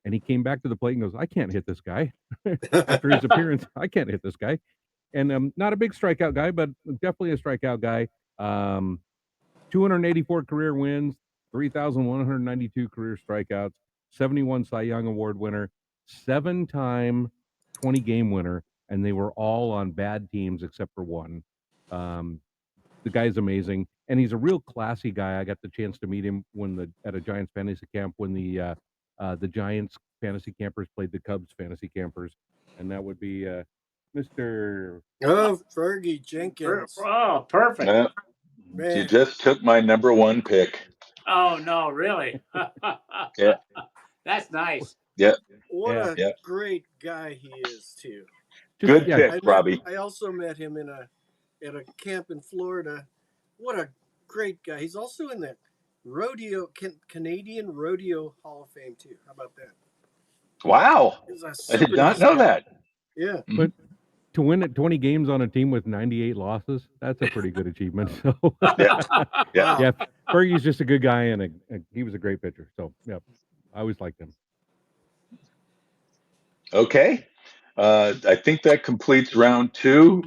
And he came back to the plate and goes, "I can't hit this guy." After his appearance, "I can't hit this guy." And not a big strikeout guy, but definitely a strikeout guy. 284 career wins, 3,192 career strikeouts, 71 Cy Young Award winner, 7-time 20-game winner, and they were all on bad teams except for one. The guy's amazing. and he's a real classy guy. I got the chance to meet him at a Giants fantasy camp when the Giants fantasy campers played the Cubs fantasy campers, and that would be Mr. Oh, Fergie Jenkins. Oh, perfect. You Man. just took my number one pick. Oh no, really? Yeah. That's nice. Yeah. What Yeah. a great guy he is too. Good pick, Robbie. I also met him at a camp in Florida. What a great guy. He's also in the Canadian Rodeo Hall of Fame too. How about that? Wow. He's a I did super not nice know guy. that. Yeah. But to win at 20 games on a team with 98 losses, that's a pretty good achievement. So Yeah. Wow. yeah, Fergie's just a good guy, and he was a great pitcher. So yeah, I always liked him. Okay. I think that completes round two.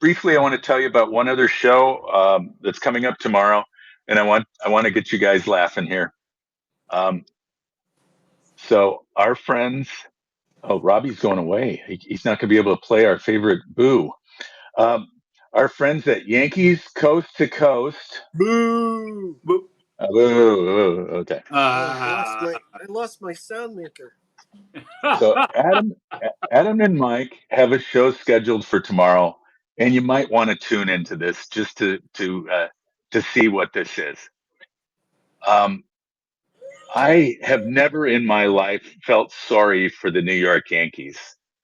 Briefly, I want to tell you about one other show that's coming up tomorrow, and I want to get you guys laughing here. So our friends, Robbie's going away. He's not going to be able to play our favorite boo. Our friends at Yankees Coast to Coast. Boo. Boop. Okay. I lost my sound maker. So Adam and Mike have a show scheduled for tomorrow, and you might want to tune into this just to see what this is. I have never in my life felt sorry for the New York Yankees,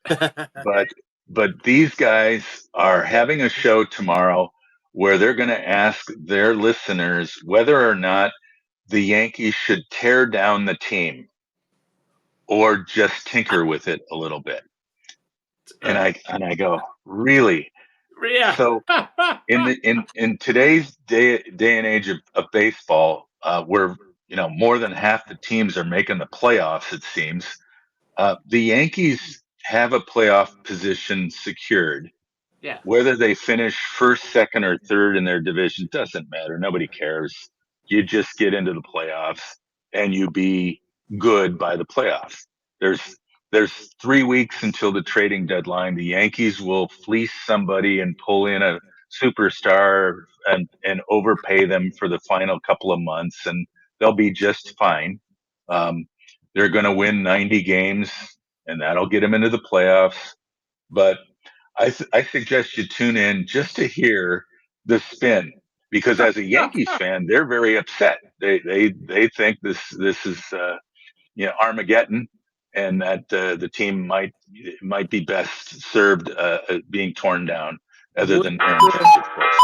but these guys are having a show tomorrow where they're going to ask their listeners whether or not the Yankees should tear down the team or just tinker with it a little bit. And I go, really? Yeah. So in today's day and age of baseball, where more than half the teams are making the playoffs, it seems, the Yankees have a playoff position secured. Yeah. Whether they finish first, second, or third in their division doesn't matter. Nobody cares. You just get into the playoffs and you be good by the playoffs. There's 3 weeks until the trading deadline. The Yankees will fleece somebody and pull in a superstar and overpay them for the final couple of months, and they'll be just fine. They're going to win 90 games, and that'll get them into the playoffs. But I suggest you tune in just to hear the spin, because as a Yankees fan, they're very upset. They think this is Armageddon, and that the team might be best served being torn down, other than Aaron Judge, of course.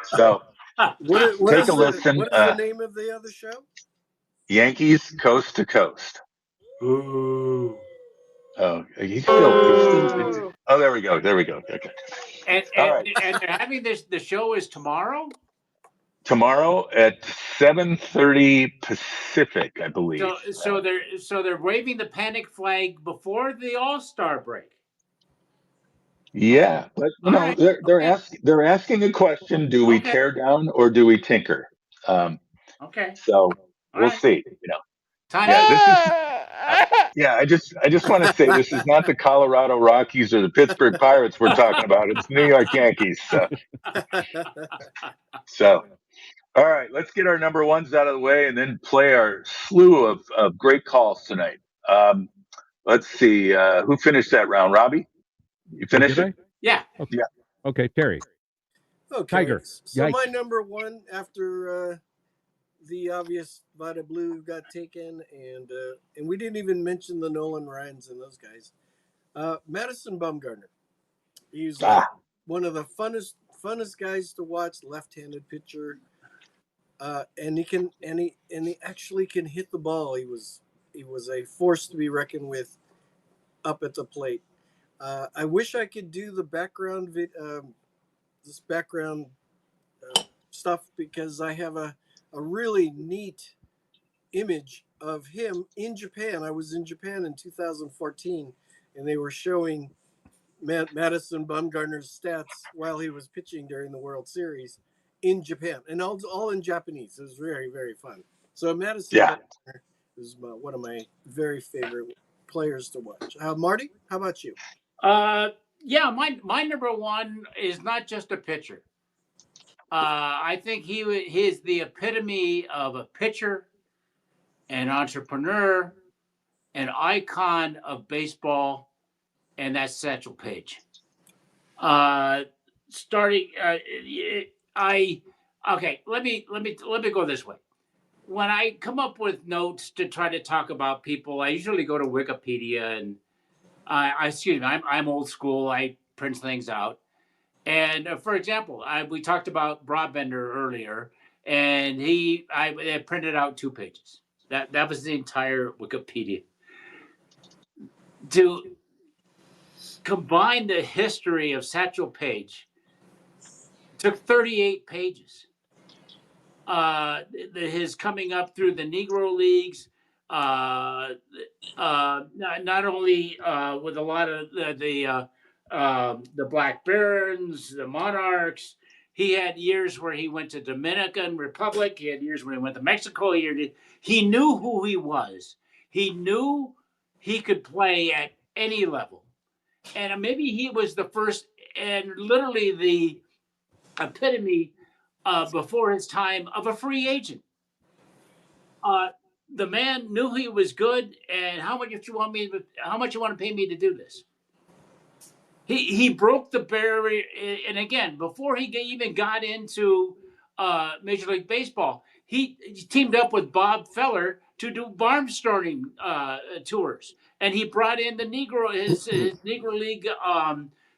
So take a listen. What is the name of the other show? Yankees Coast to Coast. Ooh. Oh, he's still. Oh, there we go. Okay. And All right. and they're having this. The show is tomorrow. Tomorrow at 7:30 Pacific, I believe. So they're waving the panic flag before the All-Star break. Yeah, but they're asking a question: do we tear down or do we tinker? Okay. So we'll see. Time. I just want to say this is not the Colorado Rockies or the Pittsburgh Pirates we're talking about. It's New York Yankees. So. All right, let's get our number ones out of the way and then play our slew of great calls tonight. Let's see. Who finished that round? Robbie? You finished it? Yeah. Okay. Yeah. Okay, Terry. Okay. Tiger. So Yikes. my number one after the obvious Vita Blue got taken, and we didn't even mention the Nolan Ryans and those guys. Madison Bumgarner. He's one of the funnest guys to watch. Left-handed pitcher, and he actually can hit the ball. He was a force to be reckoned with up at the plate. I wish I could do the background stuff, because I have a really neat image of him in Japan. I was in Japan in 2014, and they were showing Madison Bumgarner's stats while he was pitching during the World Series in Japan, and all in Japanese. It was very, very fun. So Madison Bumgarner is one of my very favorite players to watch. Marty, how about you? Yeah, my number one is not just a pitcher. I think he is the epitome of a pitcher, an entrepreneur, an icon of baseball, and that's Satchel Paige. Starting, I okay. Let me go this way. When I come up with notes to try to talk about people, I usually go to Wikipedia and excuse me, I'm old school. I print things out. And for example, we talked about Broadbender earlier, and I printed out 2 pages. That was the entire Wikipedia. To combine the history of Satchel Paige took 38 pages. His coming up through the Negro Leagues, not only with a lot of the Black Barons, the Monarchs. He had years where he went to Dominican Republic. He had years where he went to Mexico. He knew who he was. He knew he could play at any level. And maybe he was the first and literally the epitome before his time of a free agent. The man knew he was good, and how much you want to pay me to do this? He broke the barrier, and again, before he even got into Major League Baseball, he teamed up with Bob Feller to do barnstorming tours, and he brought in his Negro League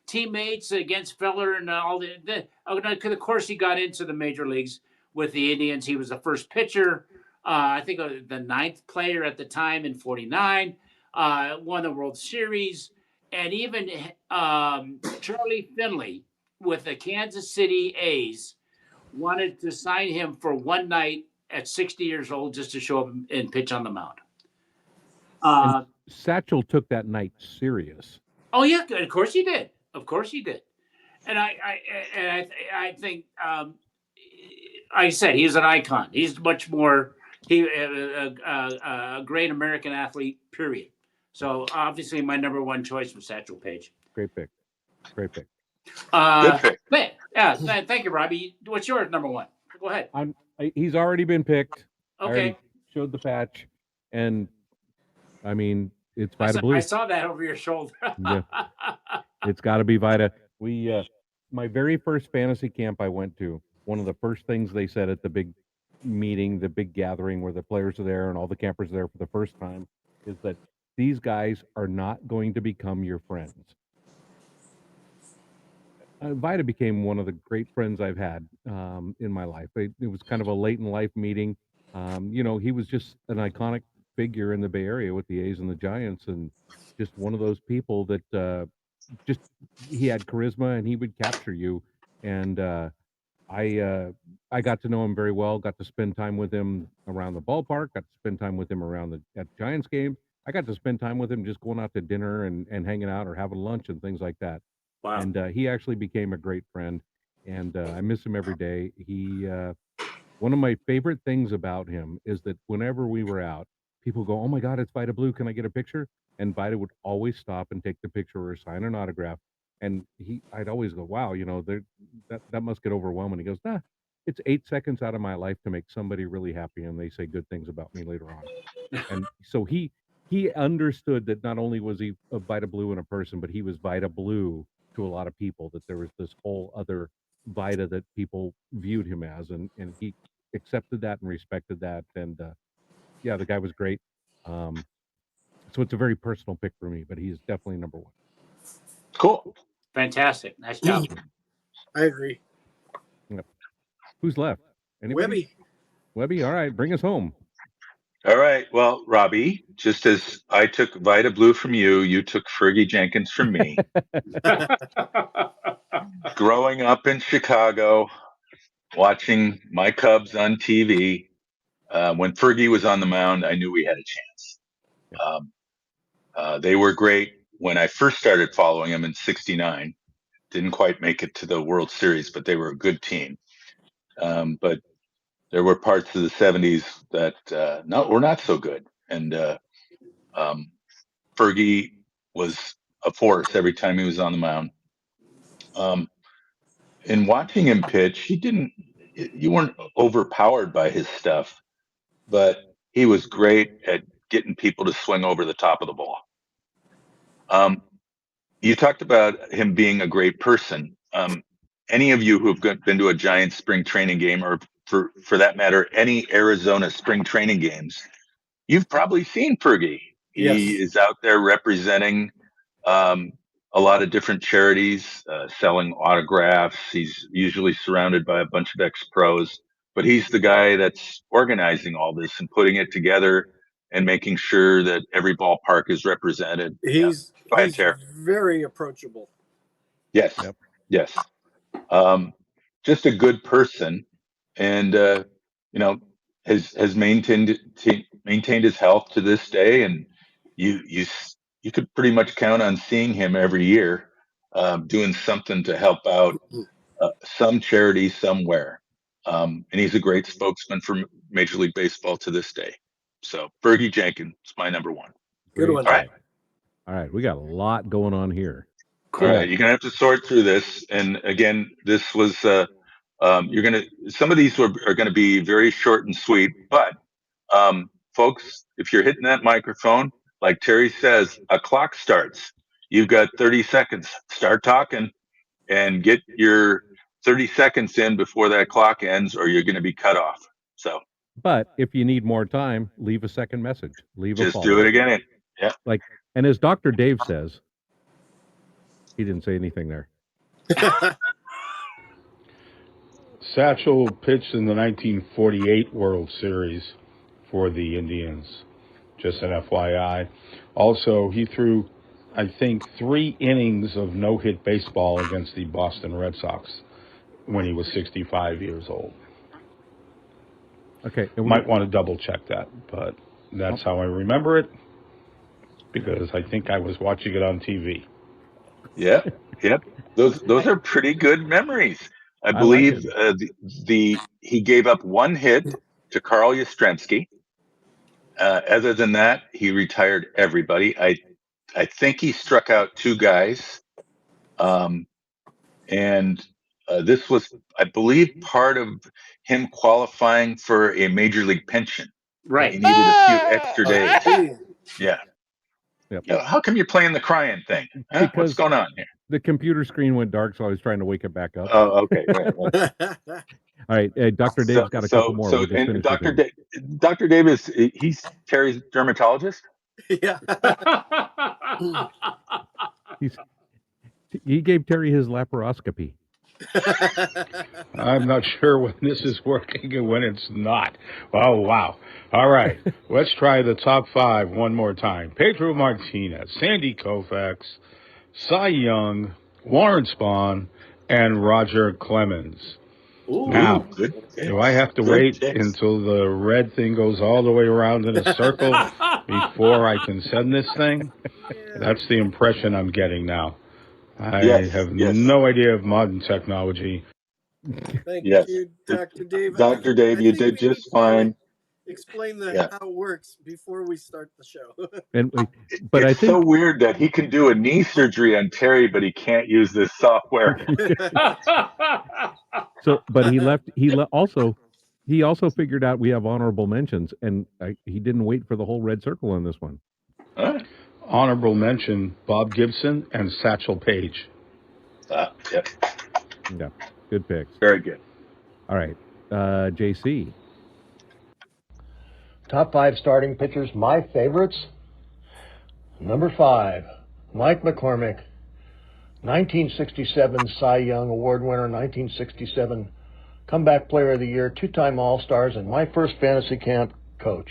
teammates against Feller and all the. Of course, he got into the major leagues with the Indians. He was the first pitcher. I think the 9th player at the time in '49. Won the World Series. And even Charlie Finley with the Kansas City A's wanted to sign him for one night at 60 years old just to show up and pitch on the mound. Satchel took that night serious. Oh yeah, of course he did. Of course he did. And I think, like I said, he's an icon. He's much more a great American athlete. Period. So obviously, my number one choice was Satchel Paige. Great pick. Great pick. Good pick. Yeah, thank you, Robbie. What's yours, number one? Go ahead. He's already been picked. I Okay. already showed the patch, and I mean it's Vita Blue. I saw that over your shoulder. Yeah. It's got to be Vita. My very first fantasy camp I went to, one of the first things they said at the big meeting, the big gathering where the players are there and all the campers are there for the first time, is that these guys are not going to become your friends. Vita became one of the great friends I've had in my life. It was kind of a late in life meeting. He was just an iconic figure in the Bay Area with the A's and the Giants, and just one of those people that he had charisma and he would capture you. And I got to know him very well. Got to spend time with him around the ballpark. Got to spend time with him at Giants games. I got to spend time with him just going out to dinner and hanging out or having lunch and things like that. Wow. And he actually became a great friend, and I miss him every day. One of my favorite things about him is that whenever we were out, people go, "Oh my God, it's Vita Blue! Can I get a picture?" And Vita would always stop and take the picture or sign an autograph. And I'd always go, "Wow, that must get overwhelming." He goes, "Nah, it's 8 seconds out of my life to make somebody really happy, and they say good things about me later on." And so he understood that not only was he a Vita Blue in a person, but he was Vita Blue to a lot of people, that there was this whole other Vita that people viewed him as, and he accepted that and respected that. And yeah, the guy was great. So it's a very personal pick for me, but he's definitely number one. Cool. Fantastic. Nice job. I agree. Yep. Who's left? Anybody? Webby, all right, bring us home. All right. Well, Robbie, just as I took Vita Blue from you, you took Fergie Jenkins from me. Growing up in Chicago, watching my Cubs on TV, when Fergie was on the mound, I knew we had a chance. They were great when I first started following them in '69. Didn't quite make it to the World Series, but they were a good team. But there were parts of the '70s that were not so good. And Fergie was a force every time he was on the mound. In watching him pitch, you weren't overpowered by his stuff, but he was great at getting people to swing over the top of the ball. You talked about him being a great person. Any of you who've been to a Giants spring training game, or for that matter, any Arizona spring training games, you've probably seen Fergie. He Yes. is out there representing a lot of different charities, selling autographs. He's usually surrounded by a bunch of ex-pros, but he's the guy that's organizing all this and putting it together and making sure that every ballpark is represented. Yeah. He's Go ahead, Terry. very approachable. Yes. Yep. Yes. Just a good person, and has maintained his health to this day. And you could pretty much count on seeing him every year, doing something to help out some charity somewhere. And he's a great spokesman for Major League Baseball to this day. So Fergie Jenkins is my number one. Good Great one. All right. All right, we got a lot going on here. All right, you're gonna have to sort through this. And again, this was some of these are gonna be very short and sweet, but folks, if you're hitting that microphone, like Terry says, a clock starts. You've got 30 seconds. Start talking and get your 30 seconds in before that clock ends, or you're gonna be cut off. So But if you need more time, leave a second message. Leave a just follow-up. do it again. Yeah. Like, and as Dr. Dave says, he didn't say anything there. Satchel pitched in the 1948 World Series for the Indians. Just an FYI. Also, he threw, I think, 3 innings of no-hit baseball against the Boston Red Sox when he was 65 years old. Okay. Might want to double-check that, but that's how I remember it, because I think I was watching it on TV. Yep. Those are pretty good memories. I I like believe he gave up 1 hit to Carl Yastrzemski. Other than that, he retired everybody. I think he struck out 2 guys, and this was, I believe, part of him qualifying for a major league pension. Right. He needed a few extra days. Yeah. Yep. How come you're playing the crying thing? Huh? What's Because going on here? the computer screen went dark, so I was trying to wake it back up. Oh, okay. Right. All right. Dr. Dave's got a couple more. We'll just And finish with him. Dr. Davis, he's Terry's dermatologist. Yeah. He gave Terry his laparoscopy. I'm not sure when this is working and when it's not. Oh, wow. All right. Let's try the top 5 one more time. Pedro Martinez, Sandy Koufax, Cy Young, Warren Spahn, and Roger Clemens. Now, good do I have to wait until the red thing goes all the way around in a circle before I can send this thing? That's the impression I'm getting now. I have no idea of modern technology. Thank Yes. you, Dr. Dave. Dr. Dave, you did just fine. Explain Yeah. how it works before we start the show. But I It's think so weird that he can do a knee surgery on Terry, but he can't use this software. so. But he also figured out we have honorable mentions, and he didn't wait for the whole red circle on this one. All right. Honorable mention: Bob Gibson and Satchel Paige. Yep. Yeah, good picks. Very good. All right, JC. Top 5 starting pitchers, my favorites. Number 5, Mike McCormick, 1967 Cy Young Award winner, 1967 Comeback Player of the Year, 2-time All-Stars, and my first fantasy camp coach.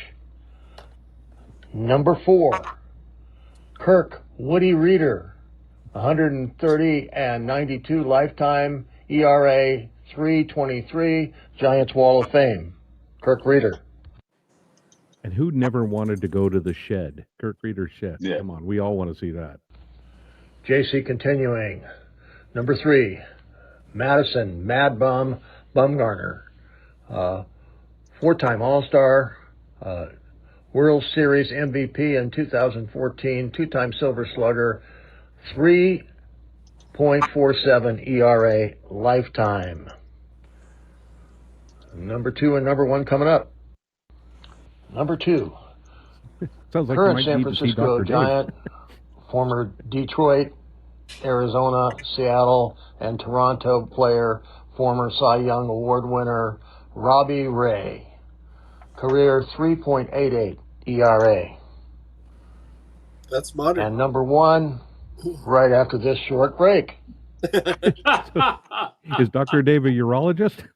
Number 4, Kirk Woody Reeder, 130 and 92 lifetime ERA, 3.23, Giants Wall of Fame. Kirk Reeder. And who never wanted to go to the shed? Kirk Reeder's shed. Yeah. Come on, we all want to see that. JC continuing. Number 3, Madison Mad Bum Bumgarner, 4-time All-Star, World Series MVP in 2014, 2-time Silver Slugger, 3 .47 ERA lifetime. Number 2 and number 1 coming up. Number 2. Sounds like you Current might San need to see Francisco Dr. Dave. Giant, former Detroit, Arizona, Seattle, and Toronto player, former Cy Young Award winner, Robbie Ray. Career 3.88 ERA. That's modern. And number 1, right after this short break. Is Dr. Dave a urologist?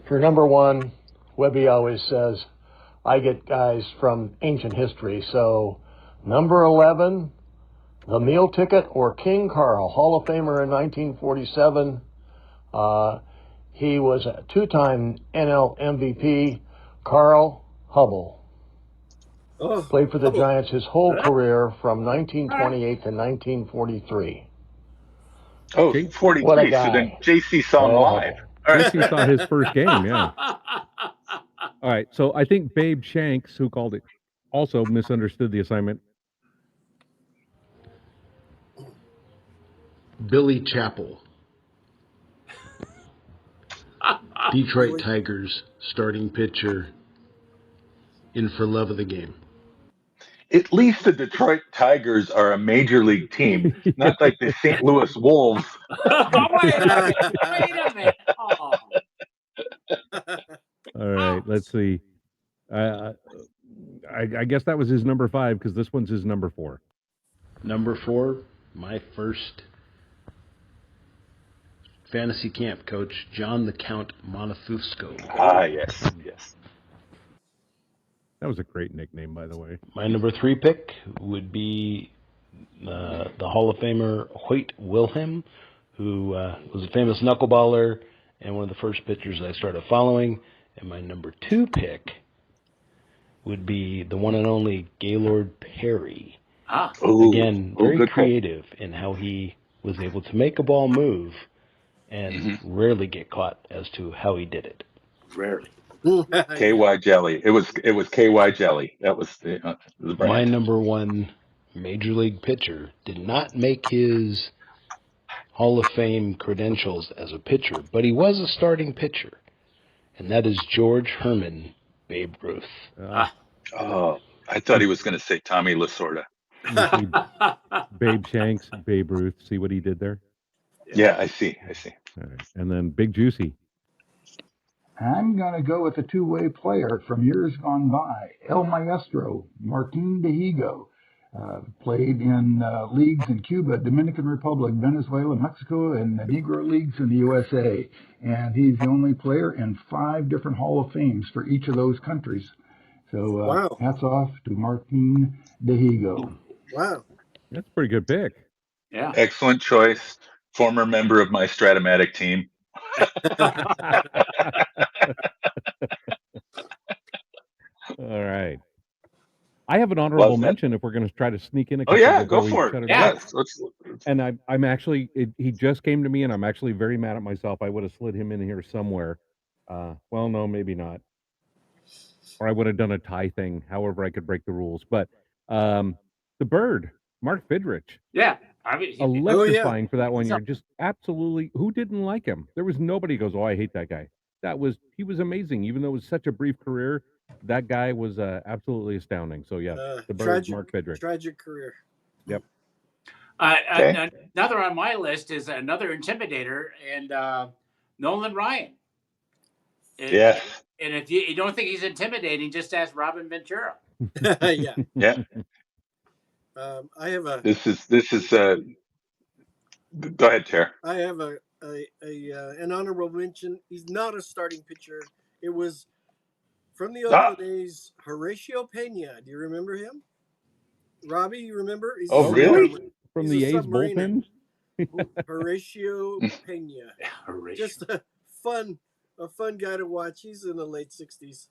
For number 1, Webby always says, I get guys from ancient history. So, number 11, the meal ticket or King Carl, Hall of Famer in 1947. He was a 2-time NL MVP, Carl Hubble. Oh, Played for the Hubble. Giants his whole career from 1928 to 1943. Oh, Jake- 43. What a So guy. then JC saw him Carl live. Hubble. All right. JC saw his first game, yeah. All right, so I think Babe Shanks, who called it, also misunderstood the assignment. Billy Chappell, Detroit Billy. Tigers starting pitcher, in for love of the game. At least the Detroit Tigers are a major league team, not like the St. Louis Wolves. Wait a minute. Oh. All right, let's see. I guess that was his number 5 because this one's his number 4. Number 4, my first fantasy camp coach, John the Count Montefusco. Ah, yes, yes. That was a great nickname, by the way. My number 3 pick would be the Hall of Famer Hoyt Wilhelm, who was a famous knuckleballer and one of the first pitchers I started following. And my number 2 pick would be the one and only Gaylord Perry. Ooh, Again, very good creative in how he was able to make a ball move and rarely get caught as to how he did it. Rarely. KY Jelly. It was KY Jelly. That was the brand. My number 1 major league pitcher did not make his Hall of Fame credentials as a pitcher, but he was a starting pitcher, and that is George Herman Babe Ruth. Oh, I thought he was going to say Tommy Lasorda. You see Babe Shanks, Babe Ruth. See what he did there? Yeah, I see. All right. And then Big Juicy. I'm going to go with a two-way player from years gone by, El Maestro, Martin Dehigo. Played in leagues in Cuba, Dominican Republic, Venezuela, Mexico, and the Negro Leagues in the USA. And he's the only player in 5 different Hall of Fames for each of those countries. So Wow. hats off to Martin Dehigo. Wow. That's a pretty good pick. Yeah. Excellent choice. Former member of my Stratomatic team. All right. I have an honorable mention if we're going to try to sneak in a couple. Oh yeah, go for it. Yes, let's. And I'm actually, he just came to me, and I'm actually very mad at myself. I would have slid him in here somewhere. Well, no, maybe not. Or I would have done a tie thing. However, I could break the rules. But the Bird, Mark Fidrich. Yeah. I mean, Electrifying for that one year. Just absolutely. Who didn't like him? There was nobody who goes, oh, I hate that guy. He was amazing. Even though it was such a brief career, that guy was absolutely astounding. So yeah, the Bird, Mark Fidrich. Tragic career. Yep. Another on my list is another intimidator, and Nolan Ryan. Yes. And if you don't think he's intimidating, just ask Robin Ventura. Yeah. Yeah. I have a. This is. Go ahead, Tara. I have an honorable mention. He's not a starting pitcher. It was from the Oakland A's, Horatio Pena. Do you remember him? Robbie, you remember? He's really? From the A's bullpen? Horatio Pena. Just a fun guy to watch. He's in the late 60s.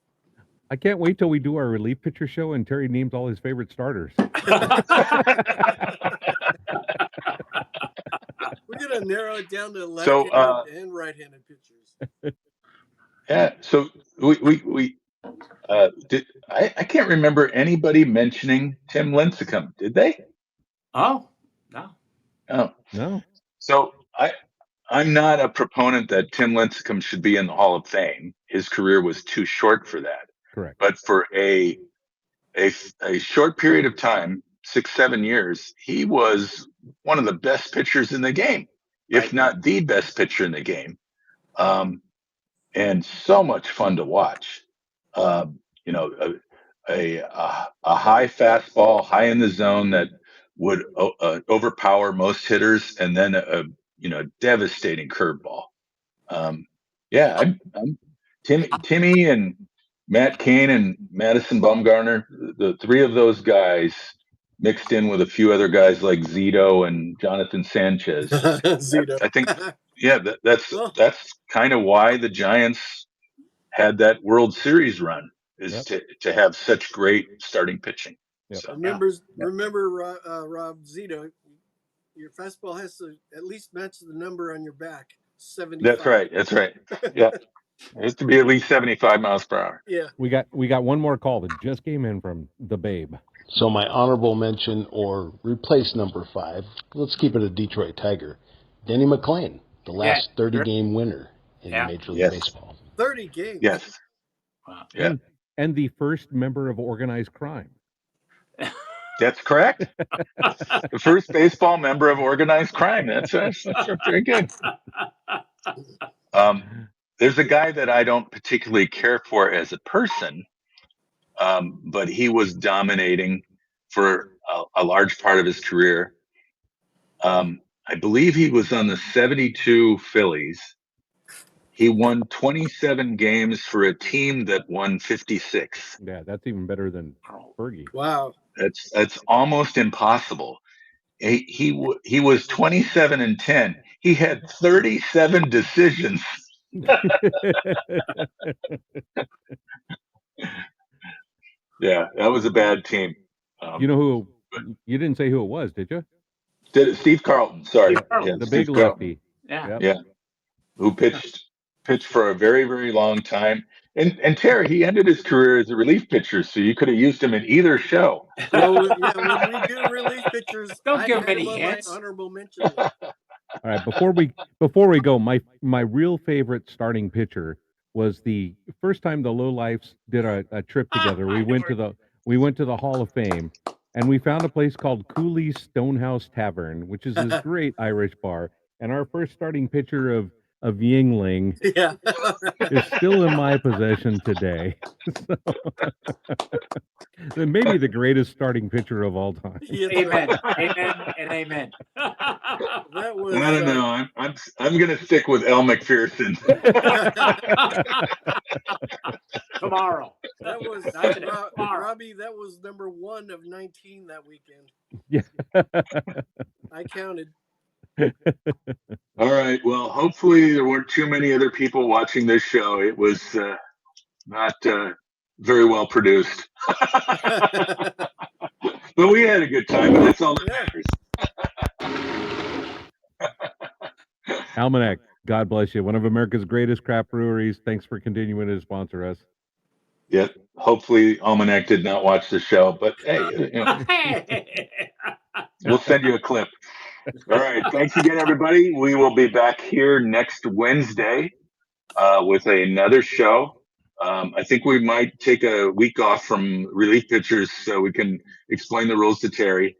I can't wait till we do our relief pitcher show and Terry names all his favorite starters. We're going to narrow it down to left-handed and right-handed pitchers. Yeah. So we I can't remember anybody mentioning Tim Lincecum. Did they? Oh, no. Oh, No. so I'm not a proponent that Tim Lincecum should be in the Hall of Fame. His career was too short for that. Correct. But for a short period of time, 6-7 years, he was one of the best pitchers in the game, if Right. not the best pitcher in the game. And so much fun to watch. You know, a high fastball, high in the zone that would overpower most hitters, and then a devastating curveball. Yeah, I'm Timmy and Matt Cain and Madison Bumgarner, the three of those guys mixed in with a few other guys like Zito and Jonathan Sanchez. Zito. I think, yeah, that's Well, kind of why the Giants had that World Series run, is to have such great starting pitching. Yep. So, remember, Rob, Zito, your fastball has to at least match the number on your back. 75. that's right. Yeah, it has to be at least 75 miles per hour. Yeah. We got one more call that just came in from the Babe. So my honorable mention, or replace number 5, let's keep it a Detroit Tiger, Denny McClain, the last 30-game winner in Major League Baseball. 30 games. Yes. Wow. Yeah. And the first member of organized crime. That's correct. The first baseball member of organized crime. That's very good. There's a guy that I don't particularly care for as a person, but he was dominating for a large part of his career. I believe he was on the 72 Phillies. He won 27 games for a team that won 56. Yeah, that's even better than Fergie. Wow. That's almost impossible. He was 27-10. He had 37 decisions. Yeah, that was a bad team. You know who? You didn't say who it was, did you? Steve Carlton. Sorry, Carlton. The Steve big Carlton. lefty. Yeah. Yep. Who pitched for a very, very long time. And Terry, he ended his career as a relief pitcher, so you could have used him in either show. Well, yeah, when we do relief pitchers, Don't give I him had any him on my hints. honorable mention list. All right, before we go, my real favorite starting pitcher was the first time the Lowlifes did a trip together. We went to the Hall of Fame, and we found a place called Cooley's Stonehouse Tavern, which is this great Irish bar. And our first starting pitcher of Yingling Yeah. is still in my possession today. So, maybe the greatest starting pitcher of all time. Yeah, Amen. Amen and amen. That was. I don't know. I'm going to stick with El McPherson. Tomorrow. That was Robbie. That was number 1 of 19 that weekend. Yeah. I counted. All right. Well, hopefully there weren't too many other people watching this show. It was not very well produced. But we had a good time, and that's all that matters. Almanac, God bless you. One of America's greatest craft breweries. Thanks for continuing to sponsor us. Yeah. Hopefully Almanac did not watch the show, but hey, we'll send you a clip. All right. Thanks again, everybody. We will be back here next Wednesday with another show. I think we might take a week off from relief pitchers so we can explain the rules to Terry.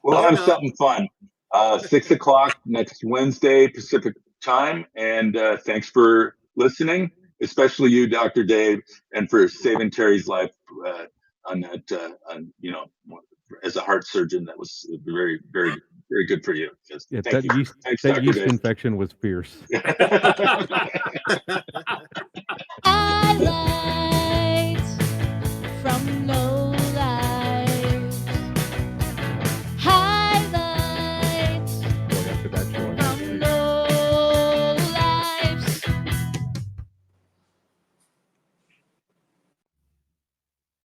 We'll have something fun. 6 o'clock next Wednesday, Pacific time. And thanks for listening, especially you, Dr. Dave, and for saving Terry's life on that, as a heart surgeon. That was very, very, very good for you. Yeah, Thank you. Thanks, that Dr. yeast Dave. infection was fierce. I like